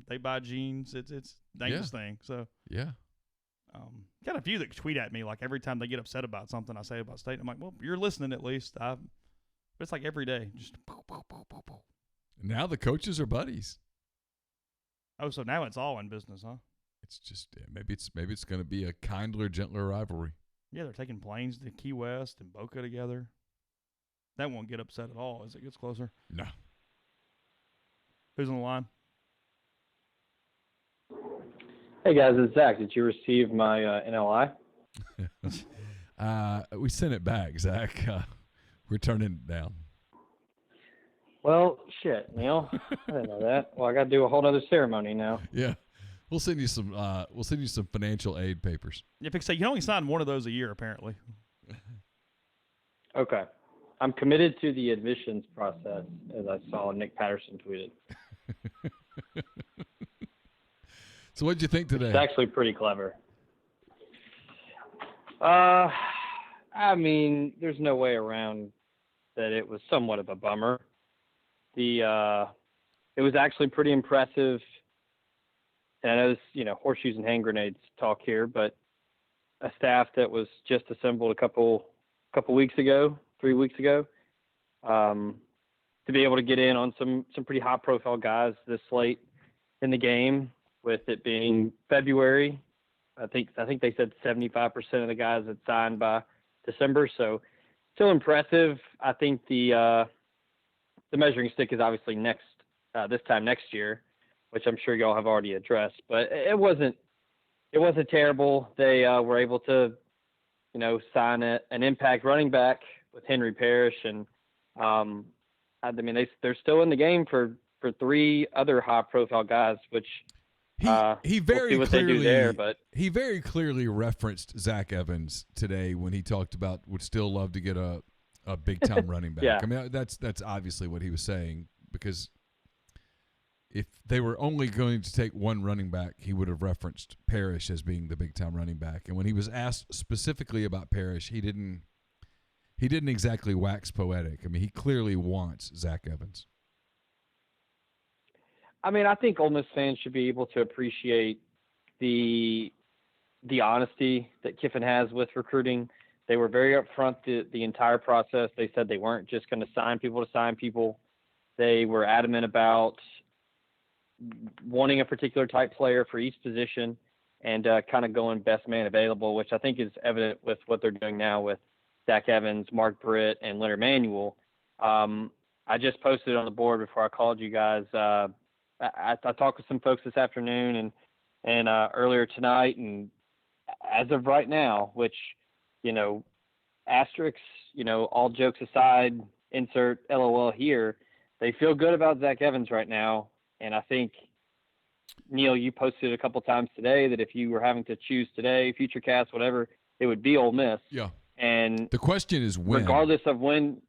They buy jeans. It's a dangerous thing. So
Yeah.
got a few that tweet at me like every time they get upset about something I say about State. I'm like, well, you're listening at least. But it's like every day. Just
Now the coaches are buddies.
oh, so now it's all in business, huh?
It's just maybe it's going to be a kindler, gentler rivalry.
Yeah, they're taking planes to Key West and Boca together. That won't get upset at all as it gets closer.
No.
Who's on the line?
Hey guys, it's Zach. Did you receive my NLI?
We sent it back, Zach. We're turning it down.
Well, shit, Neil. I didn't know that. Well, I got to do a whole other ceremony now.
Yeah. We'll send you some financial aid papers.
Yeah, because you can only sign one of those a year, apparently.
Okay. I'm committed to the admissions process, as I saw Nick Patterson tweeted.
So what'd you think today?
It's actually pretty clever. I mean, there's no way around that it was somewhat of a bummer. It was actually pretty impressive. And I know this, horseshoes and hand grenades talk here, but a staff that was just assembled a couple weeks ago, 3 weeks ago, to be able to get in on some pretty high profile guys this late in the game, with it being February. I think they said 75% of the guys had signed by December, so still impressive. I think the measuring stick is obviously this time next year, which I'm sure y'all have already addressed, but it wasn't terrible. They were able to, sign an impact running back with Henry Parrish, and I mean they're still in the game for three other high profile guys, which
he very
we'll see what
clearly
they do there, but
he very clearly referenced Zach Evans today when he talked about would still love to get a big time running back.
Yeah.
I mean that's obviously what he was saying, because if they were only going to take one running back, he would have referenced Parrish as being the big time running back. And when he was asked specifically about Parrish, he didn't exactly wax poetic. I mean, he clearly wants Zach Evans.
I mean, I think Ole Miss fans should be able to appreciate the honesty that Kiffin has with recruiting. They were very upfront the entire process. They said they weren't just going to sign people to sign people. They were adamant about wanting a particular type player for each position and kind of going best man available, which I think is evident with what they're doing now with Zach Evans, Mark Britt, and Leonard Manuel. I just posted on the board before I called you guys. I talked with some folks this afternoon and earlier tonight, and as of right now, which, asterisks, all jokes aside, insert LOL here, they feel good about Zach Evans right now. And I think, Neil, you posted a couple times today that if you were having to choose today, future cast, whatever, it would be Ole Miss.
Yeah.
And
the question is when.
Regardless of when.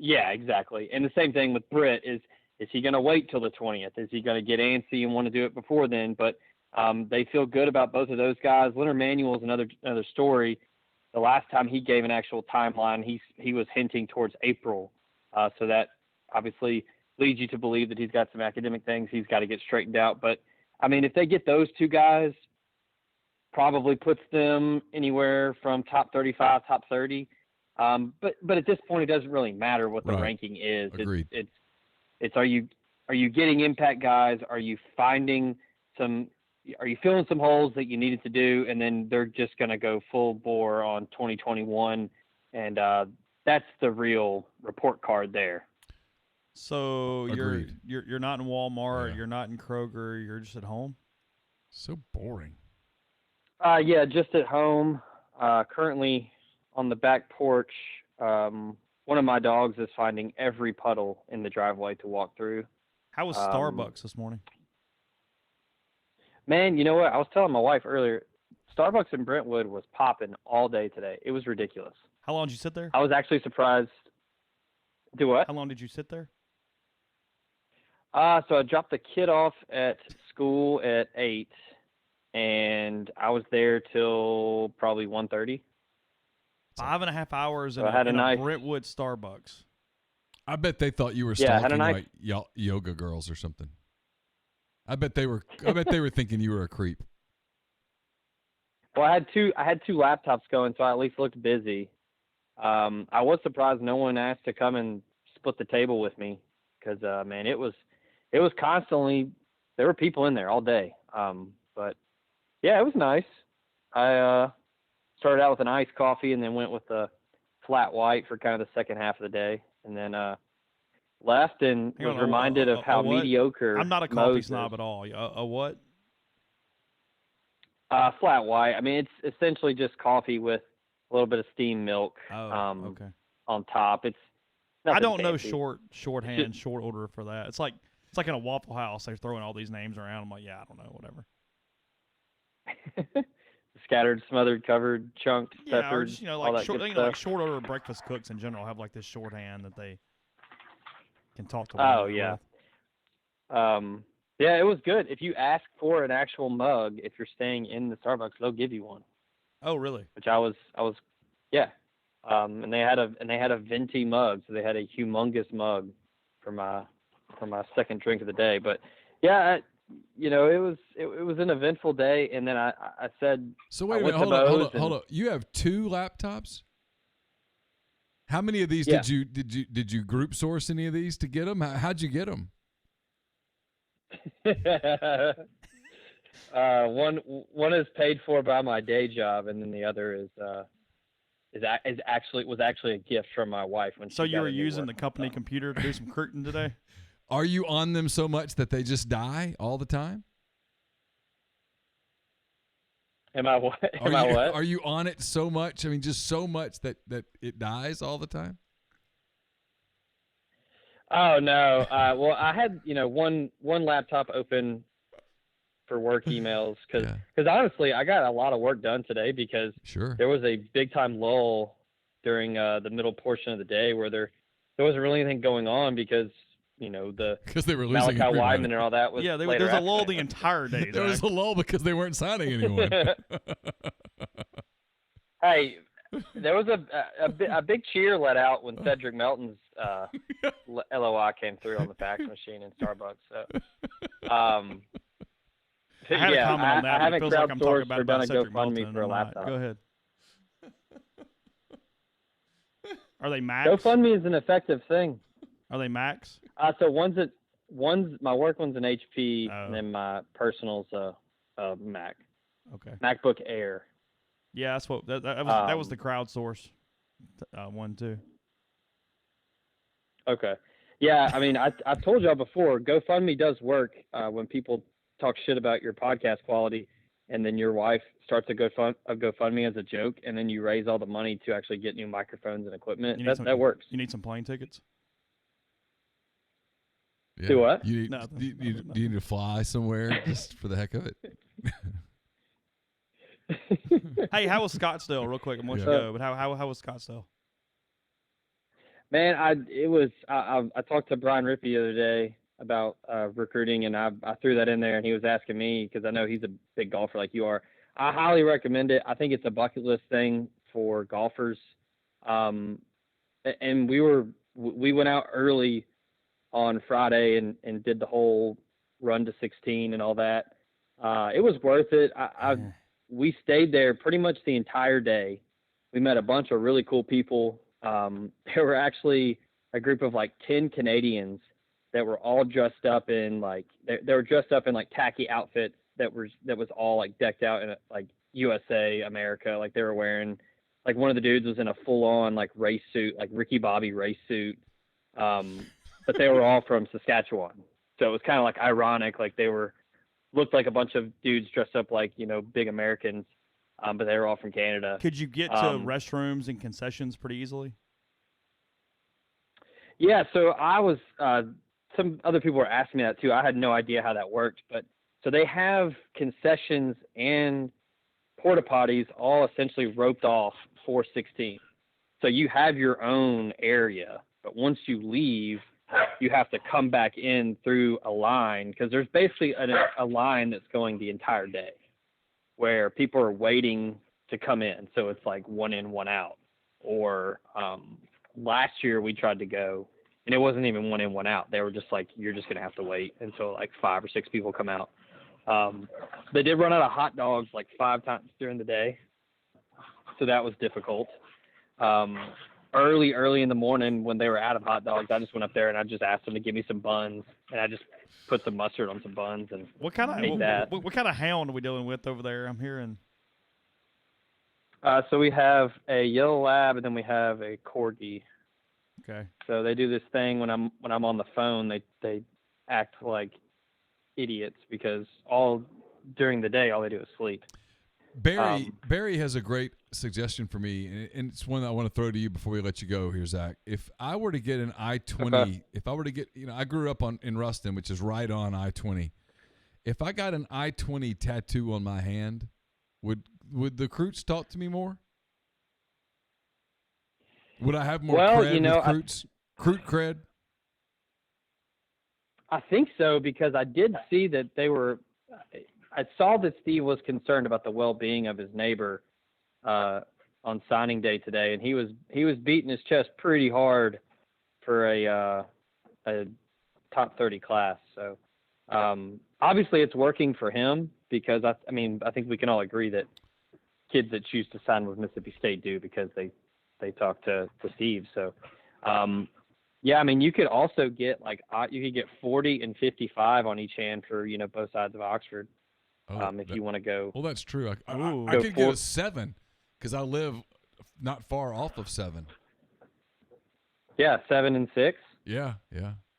Yeah, exactly. And the same thing with Britt is he going to wait till the 20th? Is he going to get antsy and want to do it before then? But they feel good about both of those guys. Leonard Manuel is another story. the last time he gave an actual timeline, he was hinting towards April. So that obviously leads you to believe that he's got some academic things he's got to get straightened out. But, I mean, if they get those two guys, probably puts them anywhere from top 35, top 30. But at this point, it doesn't really matter what the ranking is.
Agreed.
It's are you getting impact guys? Are you filling some holes that you needed to do, and then they're just going to go full bore on 2021, and that's the real report card there.
So
Agreed.
you're not in Walmart, you're not in Kroger, you're just at home?
So boring.
Yeah, just at home. Currently on the back porch. One of my dogs is finding every puddle in the driveway to walk through.
How was Starbucks this morning?
Man, you know what? I was telling my wife earlier, Starbucks in Brentwood was popping all day today. It was ridiculous.
How long did you sit there?
I was actually surprised. Do what?
How long did you sit there?
So I dropped the kid off at school at 8, and I was there till probably 1:30.
5.5 hours in,
So
a
nice
Brentwood Starbucks.
I bet they thought you were
Yeah,
stalking
nice...
like yoga girls or something. I bet they were thinking you were a creep.
Well, I had two laptops going, so I at least looked busy. I was surprised no one asked to come and split the table with me, because man, it was constantly, there were people in there all day. But yeah, it was nice. I started out with an iced coffee and then went with a flat white for kind of the second half of the day, and then left and was reminded of how mediocre.
I'm not a coffee snob at all. A what?
Flat white. I mean, it's essentially just coffee with a little bit of steamed milk.
Okay.
On top. It's
I don't
fancy.
know shorthand, short order for that. It's like in a Waffle House. They're throwing all these names around. I'm like, yeah, I don't know, whatever.
Scattered, smothered, covered, chunked, peppered.
Or just, like short order breakfast cooks in general have like this shorthand that they can talk to.
Oh yeah. Yeah, it was good. If you ask for an actual mug, if you're staying in the Starbucks, they'll give you one.
Oh really?
Which I was yeah. And they had a venti mug, so they had a humongous mug for my second drink of the day. But yeah, it was an eventful day, and then I said.
So wait a minute, hold up. You have 2 laptops? How many of these did you group source any of these to get them? How'd you get them?
One is paid for by my day job, and then the other was actually a gift from my wife when.
So you were using the company computer to do some curtain today?
Are you on them so much that they just die all the time?
Am I what? What?
Are you on it so much? I mean, just so much that it dies all the time?
Oh no. Well, I had one laptop open for work emails because honestly, I got a lot of work done today because there was a big time lull during the middle portion of the day where there wasn't really anything going on because because
they were losing
Malachi Wyman and all that was
there's a lull the entire day.
There was a lull because they weren't signing anyone.
Hey, there was a big cheer let out when Cedric Melton's LOI came through on the fax machine in Starbucks. So,
I had a comment on that.
I haven't
it feels like I'm talking
crowdsourced or
about
done a
Cedric
GoFundMe
Melton
for a laptop.
Go ahead. Are they Macs?
GoFundMe is an effective thing.
Are they Macs?
So one's my work one's an HP, and then my personal's a Mac.
Okay.
MacBook Air.
Yeah, that's what that was the crowdsource one too.
Okay. Yeah, I mean, I've told y'all before, GoFundMe does work when people talk shit about your podcast quality, and then your wife starts a GoFundMe as a joke, and then you raise all the money to actually get new microphones and equipment. That works.
You need some plane tickets?
Yeah.
Do what?
Do you need to fly somewhere just for the heck of it?
Hey, how was Scottsdale? Real quick, I'm going to go. But how was Scottsdale?
Man, I talked to Brian Rippey the other day about recruiting, and I threw that in there, and he was asking me because I know he's a big golfer like you are. I highly recommend it. I think it's a bucket list thing for golfers. And we went out early on Friday and did the whole run to 16 and all that. It was worth it. We stayed there pretty much the entire day. We met a bunch of really cool people. There were actually a group of like 10 Canadians that were all dressed up in like, they were dressed up in like khaki outfits that was all like decked out in like USA, America. Like they were wearing, like one of the dudes was in a full on like race suit, like Ricky Bobby race suit. But they were all from Saskatchewan. So it was kind of like ironic. Like looked like a bunch of dudes dressed up like, big Americans. But they were all from Canada.
Could you get to restrooms and concessions pretty easily?
Yeah, so I was some other people were asking me that too. I had no idea how that worked, but so they have concessions and porta potties all essentially roped off for 16. So you have your own area, but once you leave, you have to come back in through a line because there's basically a line that's going the entire day where people are waiting to come in. So it's like one in, one out. Or last year we tried to go, and it wasn't even one in, one out. They were just like, you're just going to have to wait until like 5 or 6 people come out. They did run out of hot dogs like 5 times during the day. So that was difficult. Early in the morning when they were out of hot dogs, I just went up there and I just asked them to give me some buns, and I just put some mustard on some buns and
what kind of hound are we dealing with over there? I'm hearing.
So we have a yellow lab and then we have a corgi.
Okay.
So they do this thing when I'm on the phone. They act like idiots because during the day all they do is sleep.
Barry has a great suggestion for me, and it's one that I want to throw to you before we let you go here, Zach. If I were to get an I-20, if I were to get, I grew up in Ruston, which is right on I-20. If I got an I-20 tattoo on my hand, would the Croots talk to me more? Would I have more cred with Croots? Croot cred?
I think so, because I did see that I saw that Steve was concerned about the well-being of his neighbor on signing day today, and he was beating his chest pretty hard for a top 30 class. So obviously it's working for him because I think we can all agree that kids that choose to sign with Mississippi State do because they talk to Steve. So you could also get you could get 40 and 55 on each hand for both sides of Oxford. If you want to go.
Well, that's true. I could get a 7 because I live not far off of 7.
Yeah, 7 and 6.
Yeah.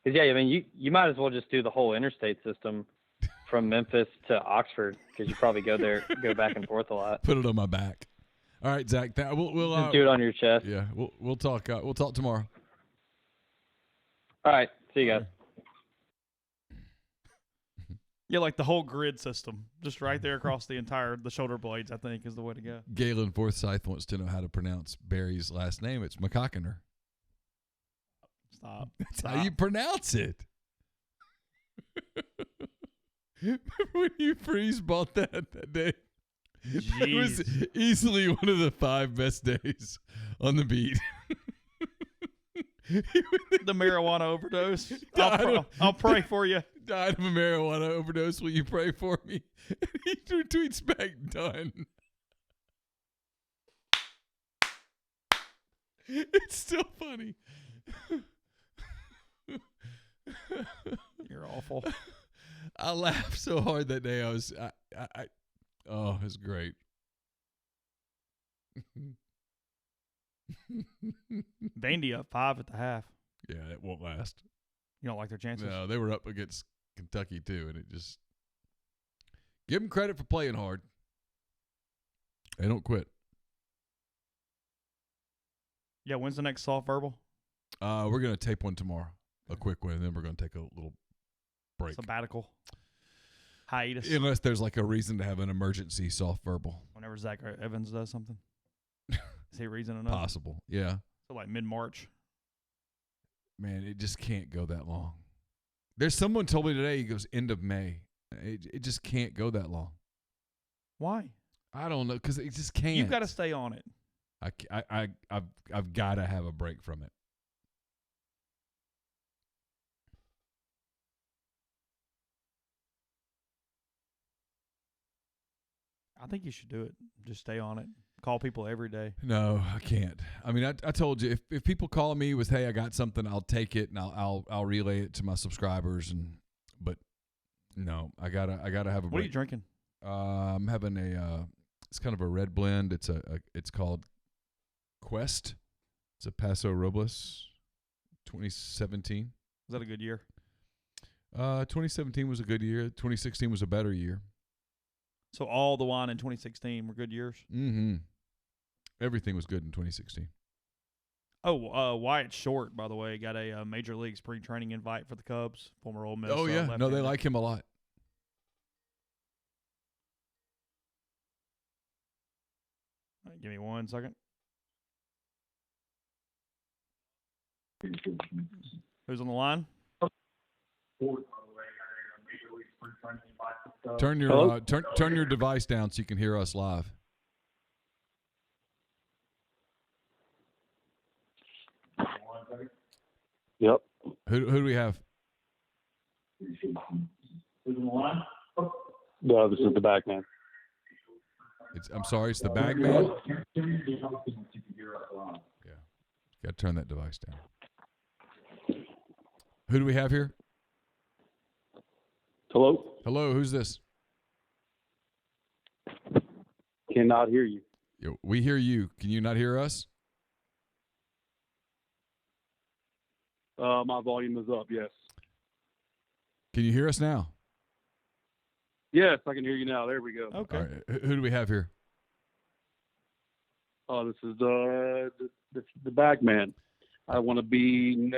Because you might as well just do the whole interstate system from Memphis to Oxford because you probably go back and forth a lot.
Put it on my back. All right, Zach. We'll
just do it on your chest.
Yeah, we'll talk. We'll talk tomorrow.
All right. See you guys.
Yeah, like the whole grid system, just right there across the shoulder blades, I think, is the way to go.
Galen Forsyth wants to know how to pronounce Barry's last name. It's McCockiner.
Stop.
That's how you pronounce it. Remember when you freeze bought that day?
Jeez.
It was easily one of the 5 best days on the beat.
The marijuana overdose. I'll pray for you.
Died of a marijuana overdose. Will you pray for me? He tweets back, done. It's still funny.
You're awful.
I laughed so hard that day. It was great.
Vandy up 5 at the half.
Yeah, it won't last.
You don't like their chances?
No, they were up against Kentucky too, and it just give them credit for playing hard. They don't quit.
Yeah, when's the next soft verbal?
We're gonna tape one tomorrow, a quick one, and then we're gonna take a little break.
Sabbatical. Hiatus.
Unless there's like a reason to have an emergency soft verbal.
Whenever Zach Evans does something. Is he reason enough?
Possible, yeah.
So like mid-March.
Man, it just can't go that long. There's someone told me today, he goes end of May. It just can't go that long.
Why?
I don't know, because it just can't.
You've got to stay on it.
I've got to have a break from it.
I think you should do it. Just stay on it. Call people every day.
No, I can't. I mean, I told you if people call me with, hey, I got something, I'll take it and I'll relay it to my subscribers. But no, I gotta have a break.
What are you drinking?
I'm having it's kind of a red blend. It's called Quest. It's a Paso Robles, 2017.
Was that a good year?
2017 was a good year. 2016 was a better year.
So all the wine in 2016 were good years?
Mm-hmm. Everything was good in 2016.
Oh, Wyatt Short, by the way, got a Major League spring training invite for the Cubs, former Ole Miss.
Oh, yeah. No, they
left-hander.
like him a lot.
All right, give me 1 second. Who's on the line?
Turn your turn your device down so you can hear us live.
Yep.
Who do we have?
No, this is the back man.
I'm sorry, it's the bag man. Yeah, got to turn that device down. Who do we have here?
Hello?
Hello, who's this?
Cannot hear you.
Yo, we hear you. Can you not hear us?
My volume is up, yes.
Can you hear us now?
Yes, I can hear you now. There we go.
Okay.
All right. Who do we have here?
Oh, this is the bag man. I want to be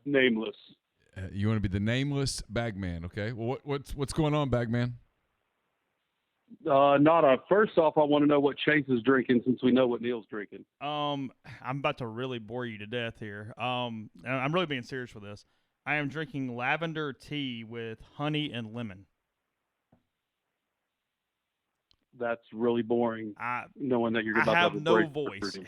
nameless.
You want to be the nameless bag man, okay? Well, what's going on, bag man?
First off, I want to know what Chase is drinking since we know what Neil's drinking.
I'm about to really bore you to death here. And I'm really being serious with this. I am drinking lavender tea with honey and lemon.
That's really boring. Knowing that you're about
I
to
have
have a
no
break
voice.
recruiting.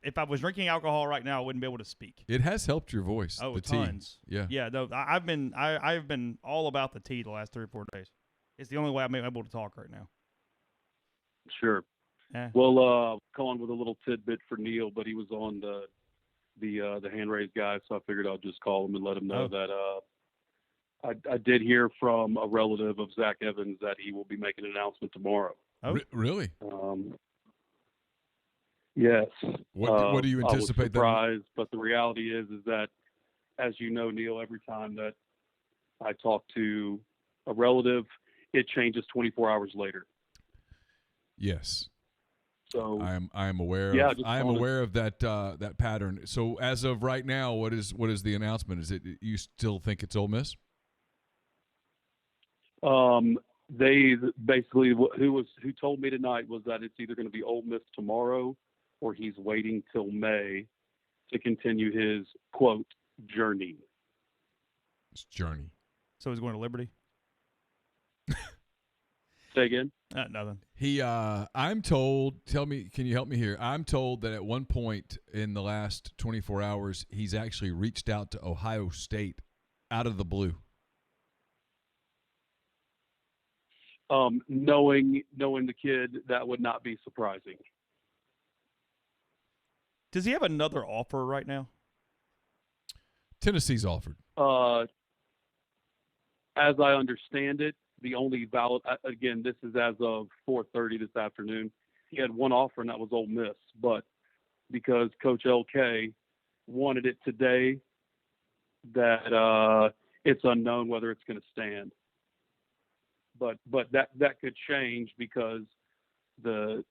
If I was drinking alcohol right now, I wouldn't be able to speak.
It has helped your voice.
Oh,
the
tons.
Tea. Yeah.
Yeah. No, I've been all about the tea the last 3 or 4 days. It's the only way I'm able to talk right now.
Sure.
Yeah.
Well, calling with a little tidbit for Neil, but he was on the hand raised guy, so I figured I'll just call him and let him know that I did hear from a relative of Zach Evans that he will be making an announcement tomorrow.
Oh,
really?
Yes.
What do you anticipate?
I was surprised, but the reality is that, as you know, Neil, every time that I talk to a relative, it changes 24 hours later.
Yes.
So
I am aware.
Yeah,
of, I am aware of that that pattern. So as of right now, what is the announcement? Is it you still think it's Ole Miss?
They basically who told me tonight was that it's either going to be Ole Miss tomorrow, or he's waiting till May to continue his quote journey.
It's journey.
so he's going to Liberty?
Say again?
Nothing.
I'm told, can you help me here? I'm told that at one point in the last 24 hours, he's actually reached out to Ohio State out of the blue.
Knowing the kid, that would not be surprising.
Does he have another offer right now?
Tennessee's offered.
As I understand it, the only valid, again, this is as of 4:30 this afternoon. He had one offer, and that was Ole Miss. But because Coach LK wanted it today, that it's unknown whether it's going to stand. But that could change because the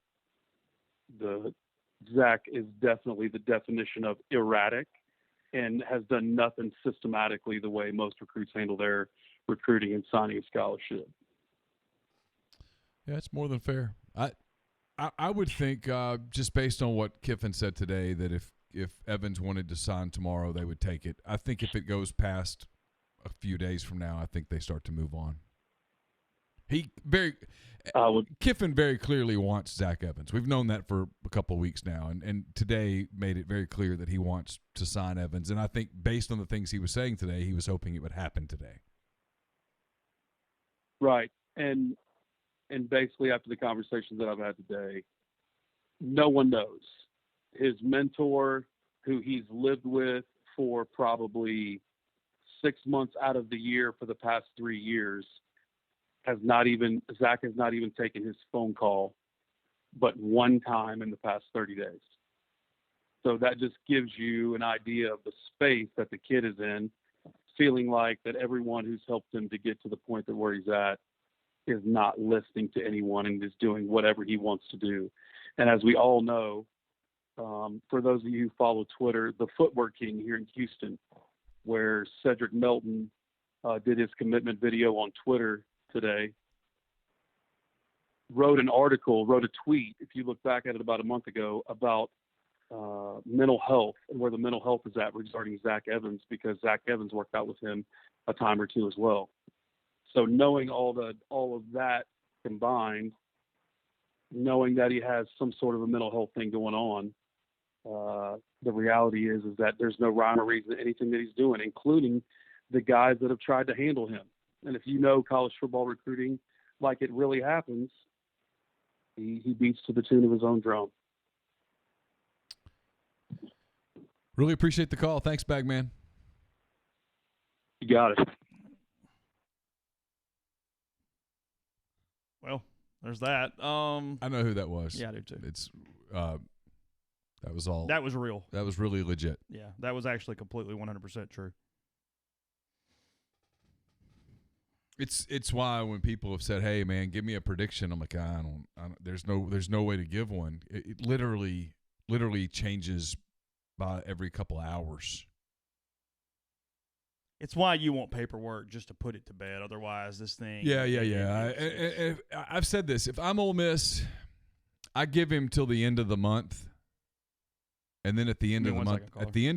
Zach is definitely the definition of erratic and has done nothing systematically the way most recruits handle their recruiting and signing a scholarship.
Yeah, it's more than fair. I would think just based on what Kiffin said today that if Evans wanted to sign tomorrow, they would take it. I think if it goes past a few days from now, I think they start to move on. Kiffin very clearly wants Zach Evans. We've known that for a couple of weeks now, and today made it very clear that he wants to sign Evans. And I think based on the things he was saying today, he was hoping it would happen today.
Right. And basically after the conversations that I've had today, no one knows. His mentor, who he's lived with for probably 6 months out of the year for the past 3 years, Zach has not even taken his phone call but one time in the past 30 days. So that just gives you an idea of the space that the kid is in, feeling like that everyone who's helped him to get to the point that where he's at is not listening to anyone and is doing whatever he wants to do. And as we all know, for those of you who follow Twitter, the Footwork King here in Houston, where Cedric Melton did his commitment video on Twitter today, wrote a tweet, if you look back at it about a month ago, about mental health and where the mental health is at regarding Zach Evans, because Zach Evans worked out with him a time or two as well. So knowing all of that combined, knowing that he has some sort of a mental health thing going on, the reality is that there's no rhyme or reason to anything that he's doing, including the guys that have tried to handle him. And if you know college football recruiting like it really happens, he beats to the tune of his own drum.
Really appreciate the call. Thanks, Bagman.
You got it.
Well, there's that.
I know who that was.
Yeah, I do too.
It's that was all.
That was real.
That was really legit.
Yeah, that was actually completely 100% true.
It's why when people have said, "Hey, man, give me a prediction," I'm like, I don't there's no way to give one. It literally changes by every couple of hours.
It's why you want paperwork, just to put it to bed. Otherwise, this thing.
Yeah. I've said this. If I'm Ole Miss, I give him till the end of the month, and then at the end of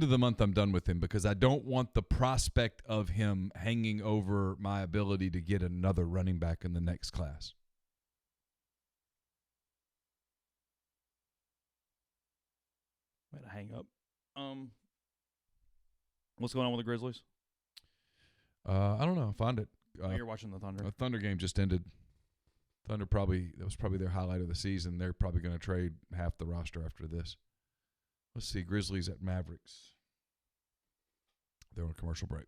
the month, I'm done with him, because I don't want the prospect of him hanging over my ability to get another running back in the next class.
Wait, I hang up. What's going on with the Grizzlies?
I don't know. Find it.
You're watching the Thunder.
The Thunder game just ended. Thunder that was probably their highlight of the season. They're probably going to trade half the roster after this. Let's see. Grizzlies at Mavericks. They're on a commercial break.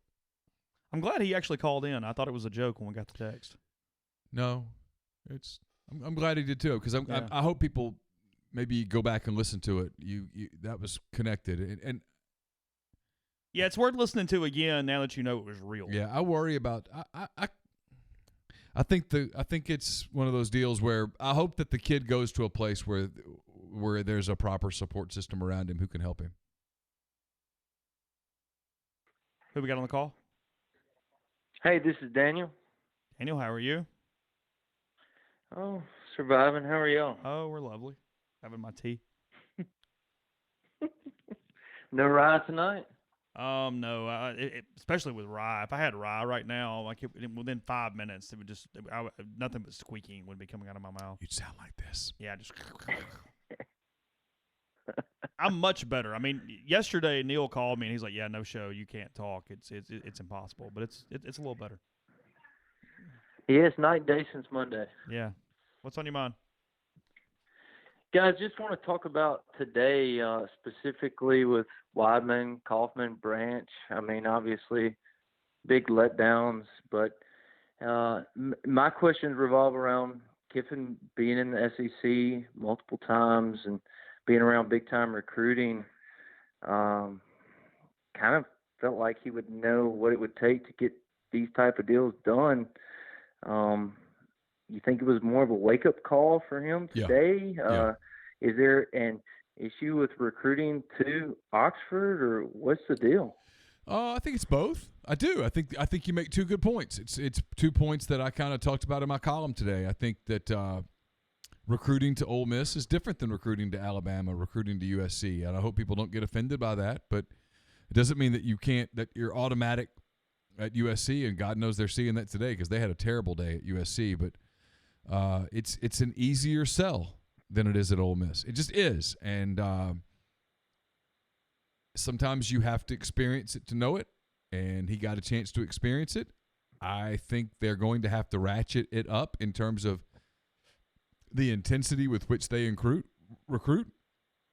I'm glad he actually called in. I thought it was a joke when we got the text.
No, I'm glad he did too, because I hope people maybe go back and listen to it. You that was connected, and
yeah, it's worth listening to again now that you know it was real.
Yeah, I worry about I think it's one of those deals where I hope that the kid goes to a place where there's a proper support system around him who can help him.
Who we got on the call?
Hey, this is Daniel.
Daniel, how are you?
Oh, surviving. How are y'all?
Oh, we're lovely. Having my tea.
No ride tonight?
No, especially with rye. If I had rye right now, like within 5 minutes, it would just nothing but squeaking would be coming out of my mouth.
You'd sound like this.
Yeah, just. I'm much better. I mean, yesterday Neil called me and he's like, "Yeah, no show. You can't talk. It's impossible." But it's a little better.
Yeah, it's night and day since Monday.
Yeah. What's on your mind?
Guys, just want to talk about today, specifically with Weidman, Kaufman, Branch. I mean, obviously, big letdowns, but my questions revolve around Kiffin being in the SEC multiple times and being around big-time recruiting. Kind of felt like he would know what it would take to get these type of deals done. You think it was more of a wake-up call for him today?
Yeah.
Is there an issue with recruiting to Oxford, or what's the deal?
I think it's both. I do. I think you make two good points. It's 2 points that I kind of talked about in my column today. I think that recruiting to Ole Miss is different than recruiting to Alabama, recruiting to USC, and I hope people don't get offended by that. But it doesn't mean that you're automatic at USC, and God knows they're seeing that today because they had a terrible day at USC. But it's an easier sell than it is at Ole Miss. It just is. And sometimes you have to experience it to know it, and he got a chance to experience it. I think they're going to have to ratchet it up in terms of the intensity with which they recruit.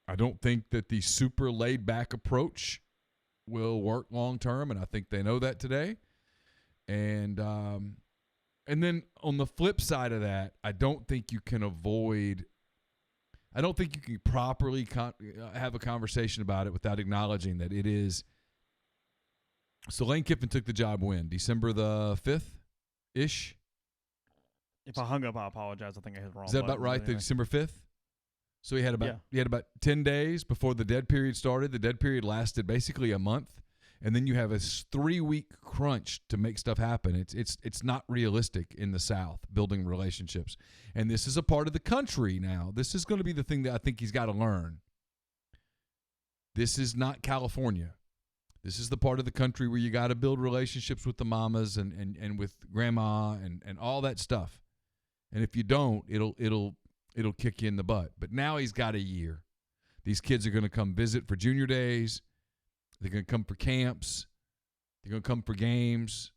I don't think that the super laid-back approach will work long-term, and I think they know that today. And then on the flip side of that, I don't think you can properly have a conversation about it without acknowledging that it is. So Lane Kiffin took the job when? December the 5th-ish?
If I hung up, I apologize. I think I hit the wrong.
Is that about right?
Anyway.
The December 5th? So he had about 10 days before the dead period started. The dead period lasted basically a month, and then you have a 3-week crunch to make stuff happen. It's not realistic in the South, building relationships. And this is a part of the country now. This is going to be the thing that I think he's got to learn. This is not California. This is the part of the country where you got to build relationships with the mamas and with grandma and all that stuff. And if you don't, it'll kick you in the butt. But now he's got a year. These kids are going to come visit for junior days. They're going to come for camps. They're going to come for games.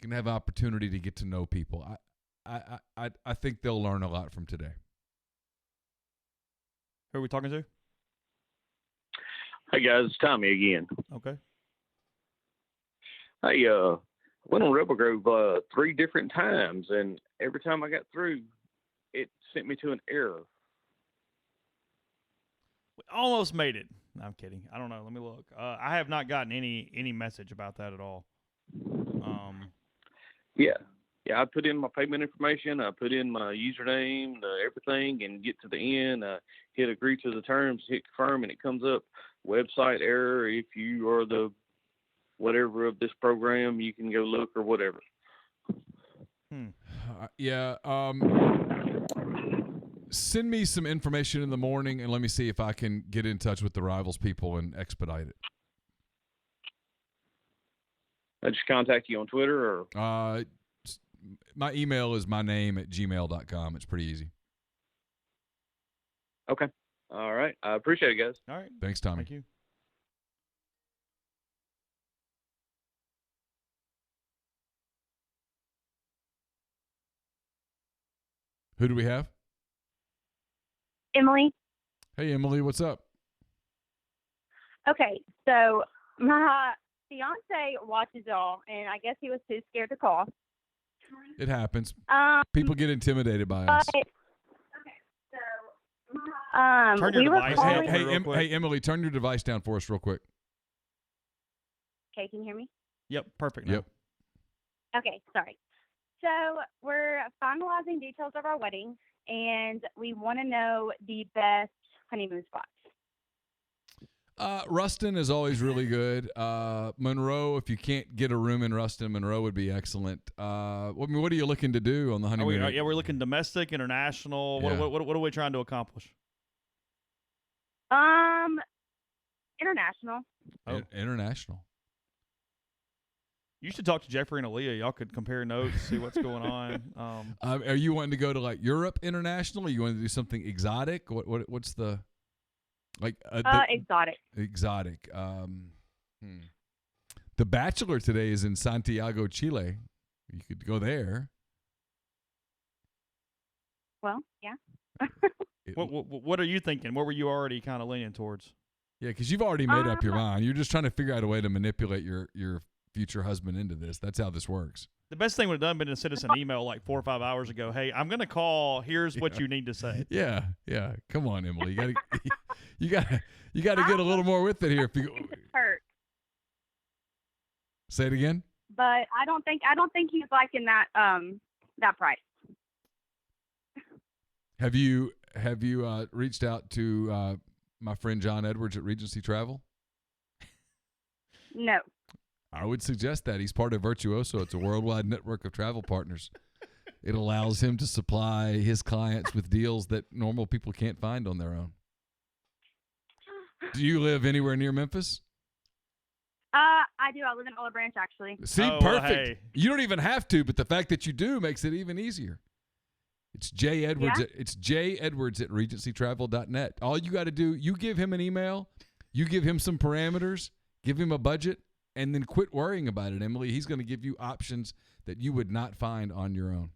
You're going to have opportunity to get to know people. I think they'll learn a lot from today.
Who are we talking to?
Hey guys, it's Tommy again.
Okay.
Hey, went on Rebel Grove 3 different times, and every time I got through, it sent me to an error.
We almost made it. No, I'm kidding. I don't know. Let me look. I have not gotten any message about that at all.
Yeah. I put in my payment information. I put in my username, everything, and get to the end. Hit agree to the terms, hit confirm, and it comes up website error. If you are the whatever of this program, you can go look or whatever.
Send me some information in the morning, and let me see if I can get in touch with the Rivals people and expedite it.
I just contact you on Twitter, or
my email is my name @gmail.com. It's pretty easy.
Okay. All right. I appreciate it, guys.
All right.
Thanks, Tommy.
Thank you.
Who do we have?
Emily.
Hey, Emily, what's up?
Okay, so my fiance watches y'all, and I guess he was too scared to call.
It happens. People get intimidated by us.
Okay, so
Turn your
we were
device
calling.
down.
Hey, Emily, turn your device down for us real quick.
Okay, can you hear me?
Yep. Perfect. now.
Yep.
Okay, sorry. So we're finalizing details of our wedding, and we want to know the best honeymoon spots.
Ruston is always really good. Monroe, if you can't get a room in Ruston, Monroe would be excellent. What are you looking to do on the honeymoon?
We're looking domestic, international.
Yeah.
What are we trying to accomplish?
International.
Oh.
International.
You should talk to Jeffrey and Aaliyah. Y'all could compare notes, see what's going on.
Are you wanting to go to like Europe international? Or you want to do something exotic? What's the like?
Exotic.
Exotic. The Bachelor today is in Santiago, Chile. You could go there.
Well, yeah.
What are you thinking? What were you already kind of leaning towards?
Yeah, because you've already made up your mind. You're just trying to figure out a way to manipulate your future husband into this. That's how this works.
The best thing would have done been to send us an email like 4 or 5 hours ago. Hey, I'm going to call. Here's what you need to say.
Yeah. Come on, Emily. You gotta get a little more with it here. If you
Hurt.
Say it again.
But I don't think he's liking that price.
Have you reached out to my friend John Edwards at Regency Travel?
No.
I would suggest that. He's part of Virtuoso. It's a worldwide network of travel partners. It allows him to supply his clients with deals that normal people can't find on their own. Do you live anywhere near Memphis?
I do. I live in Olive Branch, actually.
See,
Oh,
perfect.
hey.
You don't even have to, but the fact that you do makes it even easier. It's Jay Edwards.
Yeah?
It's Jay Edwards at regencytravel.net. All you got to do, you give him an email, you give him some parameters, give him a budget, and then quit worrying about it, Emily. He's going to give you options that you would not find on your own.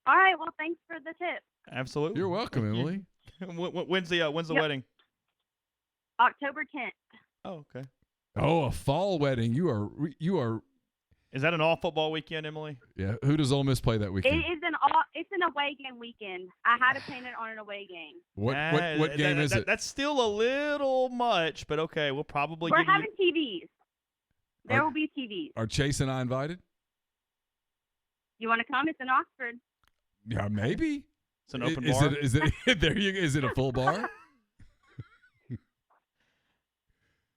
All right. Well, thanks for the tip.
Absolutely.
You're welcome, Emily.
When's the wedding?
October 10th.
Oh, okay.
Oh, a fall wedding. You are.
Is that an all football weekend, Emily?
Yeah. Who does Ole Miss play that weekend?
It's an away game weekend. I had to plan it on an away game.
What game is it?
That's still a little much, but okay. We'll probably
We're
give you.
having TVs. There will be TVs.
Are Chase and I invited?
You want to come? It's in Oxford.
Yeah, maybe.
It's an open bar.
Is it there? Is it a full bar?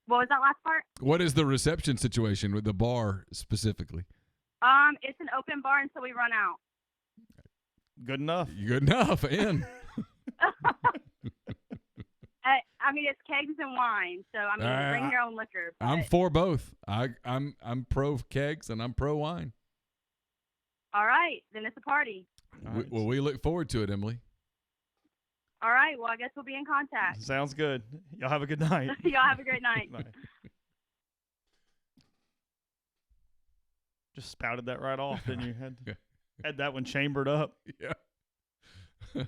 What was that last part?
What is the reception situation with the bar specifically?
It's an open bar until we run out.
Good enough.
Good enough. In.
I mean, it's kegs and wine, so I mean, bring your own liquor. But...
I'm for both. I'm pro kegs and I'm pro wine.
All right, then it's a party.
Right.
Well, we look forward to it, Emily.
All right, well, I guess we'll be in contact.
Sounds good. Y'all have a good night.
Y'all have a great night.
Bye. Just spouted that right off, didn't you? Had that one chambered up.
Yeah.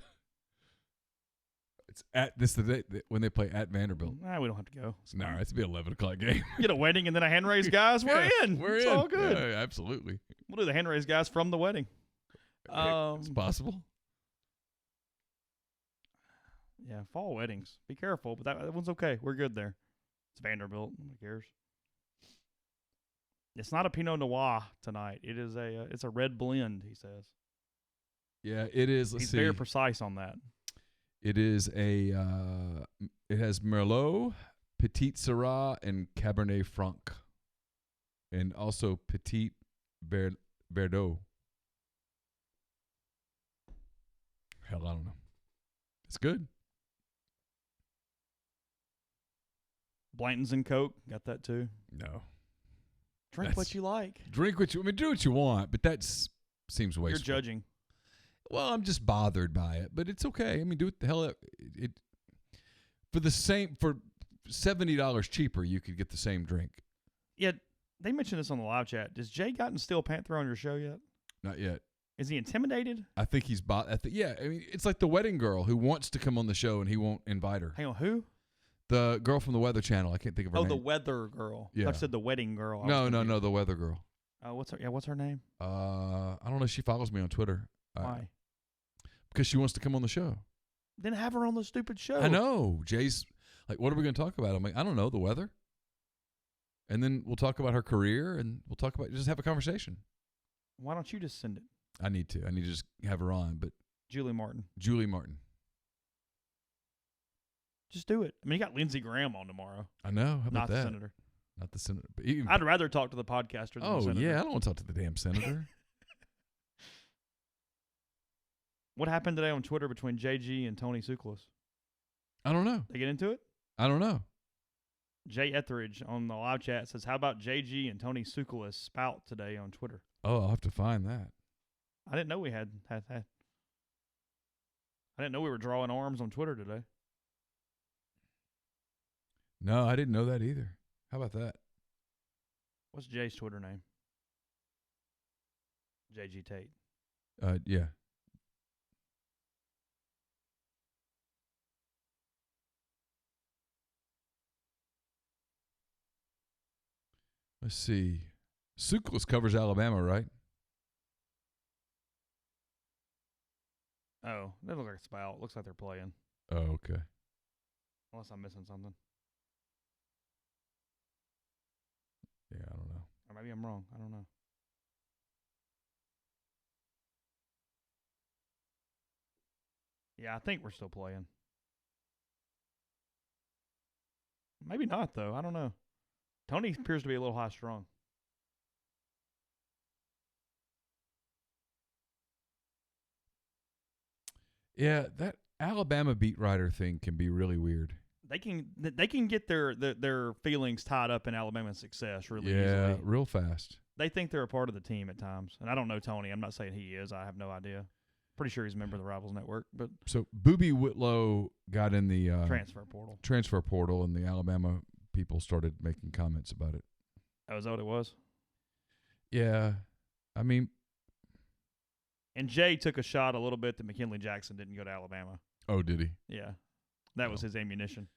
It's at this the day when they play at Vanderbilt.
Nah, we don't have to go.
No, it's be 11:00 game.
Get a wedding and then a hand raise, guys. We're in.
We're
it's
in.
all good.
Yeah, absolutely.
We'll do the hand raise, guys, from the wedding.
It's possible.
Yeah, fall weddings. Be careful, but that one's okay. We're good there. It's Vanderbilt. Who cares? It's not a Pinot Noir tonight. It is it's a red blend, he says.
Yeah, it is. Let's
He's
see.
very precise on that.
It is it has Merlot, Petit Syrah, and Cabernet Franc, and also Petit Verdot. Hell, I don't know. It's good.
Blanton's and Coke, got that too.
No.
Drink what you like.
Drink what you. I mean, do what you want, but that seems wasteful.
You're judging.
Well, I'm just bothered by it, but it's okay. I mean, do it the hell. It for $70 cheaper, you could get the same drink.
Yeah, they mentioned this on the live chat. Has Jay gotten Steel Panther on your show yet?
Not yet.
Is he intimidated?
I think he's yeah, I mean, it's like the wedding girl who wants to come on the show and he won't invite her.
Hang on, who?
The girl from the Weather Channel. I can't think of her name.
Oh, the weather girl.
Yeah.
I said the wedding girl.
No, the weather girl.
What's her name?
I don't know. She follows me on Twitter.
Why?
Because she wants to come on the show.
Then have her on the stupid show.
I know. Jay's like, what are we going to talk about? I'm like, I don't know, the weather. And then we'll talk about her career and we'll talk about, just have a conversation.
Why don't you just send it?
I need to just have her on, but.
Julie Martin. Just do it. I mean, you got Lindsey Graham on tomorrow.
I know. How about
Not
that?
the senator.
Not the senator. But even,
I'd rather talk to the podcaster than the senator.
Yeah. I don't want to talk to the damn senator.
What happened today on Twitter between JG and Tony Tsoukalos?
I don't know.
They get into it?
I don't know.
Jay Etheridge on the live chat says, how about JG and Tony Tsoukalos spout today on Twitter?
Oh, I'll have to find that.
I didn't know we had. I didn't know we were drawing arms on Twitter today.
No, I didn't know that either. How about that?
What's Jay's Twitter name? JG Tate.
Yeah. Let's see. Tsoukalos covers Alabama, right?
Oh, that looks like a spout. Looks like they're playing.
Oh, okay.
Unless I'm missing something.
Yeah, I don't know.
Or maybe I'm wrong. I don't know. Yeah, I think we're still playing. Maybe not, though. I don't know. Tony appears to be a little high strung.
Yeah, that Alabama beat writer thing can be really weird.
They can get their feelings tied up in Alabama's success really
yeah,
easily.
real fast.
They think they're a part of the team at times. And I don't know Tony. I'm not saying he is. I have no idea. Pretty sure he's a member of the Rivals Network, but
So Boobie Whitlow got in the
transfer portal.
and the Alabama people started making comments about it.
Oh, is that what it was?
Yeah, I mean,
And Jay took a shot a little bit that McKinley Jackson didn't go to Alabama.
oh, did he?
Yeah, that was his ammunition.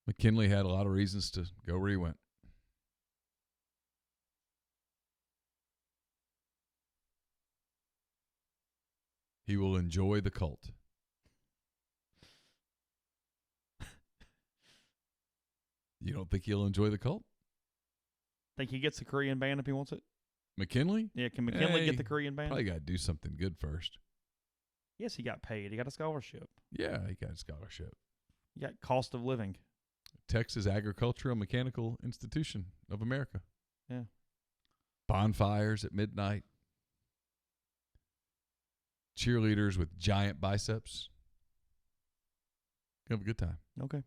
McKinley had a lot of reasons to go where he went. He will enjoy the cult. You don't think he'll enjoy the cult?
Think he gets the Korean ban if he wants it?
McKinley?
Yeah, can McKinley get the Korean ban?
Probably got to do something good first.
Yes, he got paid. He got a scholarship.
Yeah, he got a scholarship.
He got cost of living.
Texas Agricultural Mechanical Institution of America.
Yeah.
Bonfires at midnight. Cheerleaders with giant biceps. Have a good time.
Okay.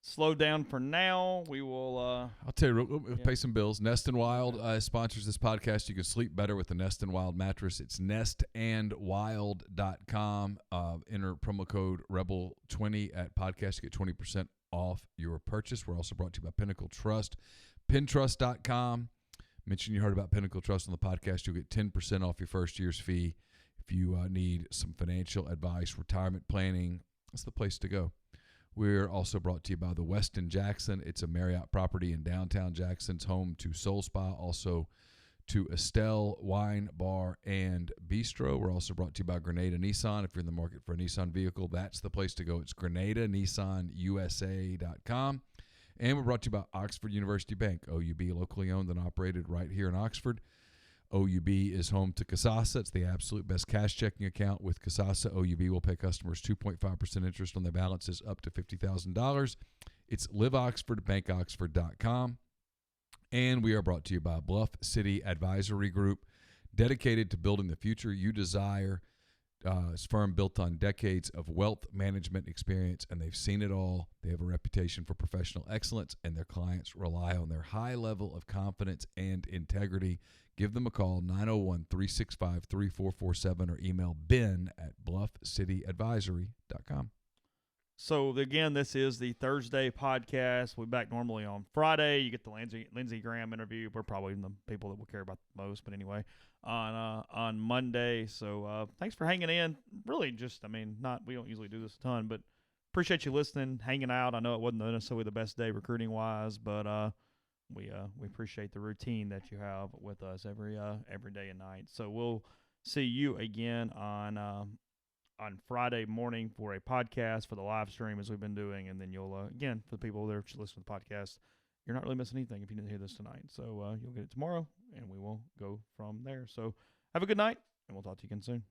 Slow down for now. We will.
I'll tell you, we'll pay some bills. Nest and Wild sponsors this podcast. You can sleep better with the Nest and Wild mattress. It's nestandwild.com. Enter promo code Rebel20 at podcast. You get 20% off your purchase. We're also brought to you by Pinnacle Trust. Pintrust.com. Mention you heard about Pinnacle Trust on the podcast. You'll get 10% off your first year's fee. If you need some financial advice, retirement planning, that's the place to go. We're also brought to you by the Westin Jackson. It's a Marriott property in downtown Jackson. It's home to Soul Spa, also to Estelle Wine Bar and Bistro. We're also brought to you by Grenada Nissan. If you're in the market for a Nissan vehicle, that's the place to go. It's GrenadaNissanUSA.com. And we're brought to you by Oxford University Bank, OUB, locally owned and operated right here in Oxford. OUB is home to Kasasa. It's the absolute best cash checking account with Kasasa. OUB will pay customers 2.5% interest on their balances up to $50,000. It's liveoxfordbankoxford.com. And we are brought to you by Bluff City Advisory Group, dedicated to building the future you desire. It's a firm built on decades of wealth management experience, and they've seen it all. They have a reputation for professional excellence, and their clients rely on their high level of confidence and integrity. Give them a call, 901-365-3447, or email ben@bluffcityadvisory.com.
So, again, this is the Thursday podcast. We're back normally on Friday. You get the Lindsey Graham interview. We're probably the people that will care about the most. But anyway, on Monday. So, thanks for hanging in. Really just, we don't usually do this a ton, but appreciate you listening, hanging out. I know it wasn't necessarily the best day recruiting-wise, but we appreciate the routine that you have with us every day and night. So, we'll see you again on Friday morning for a podcast for the live stream as we've been doing. And then you'll, again, for the people that are listening to the podcast, you're not really missing anything if you didn't hear this tonight. So you'll get it tomorrow, and we will go from there. So have a good night, and we'll talk to you again soon.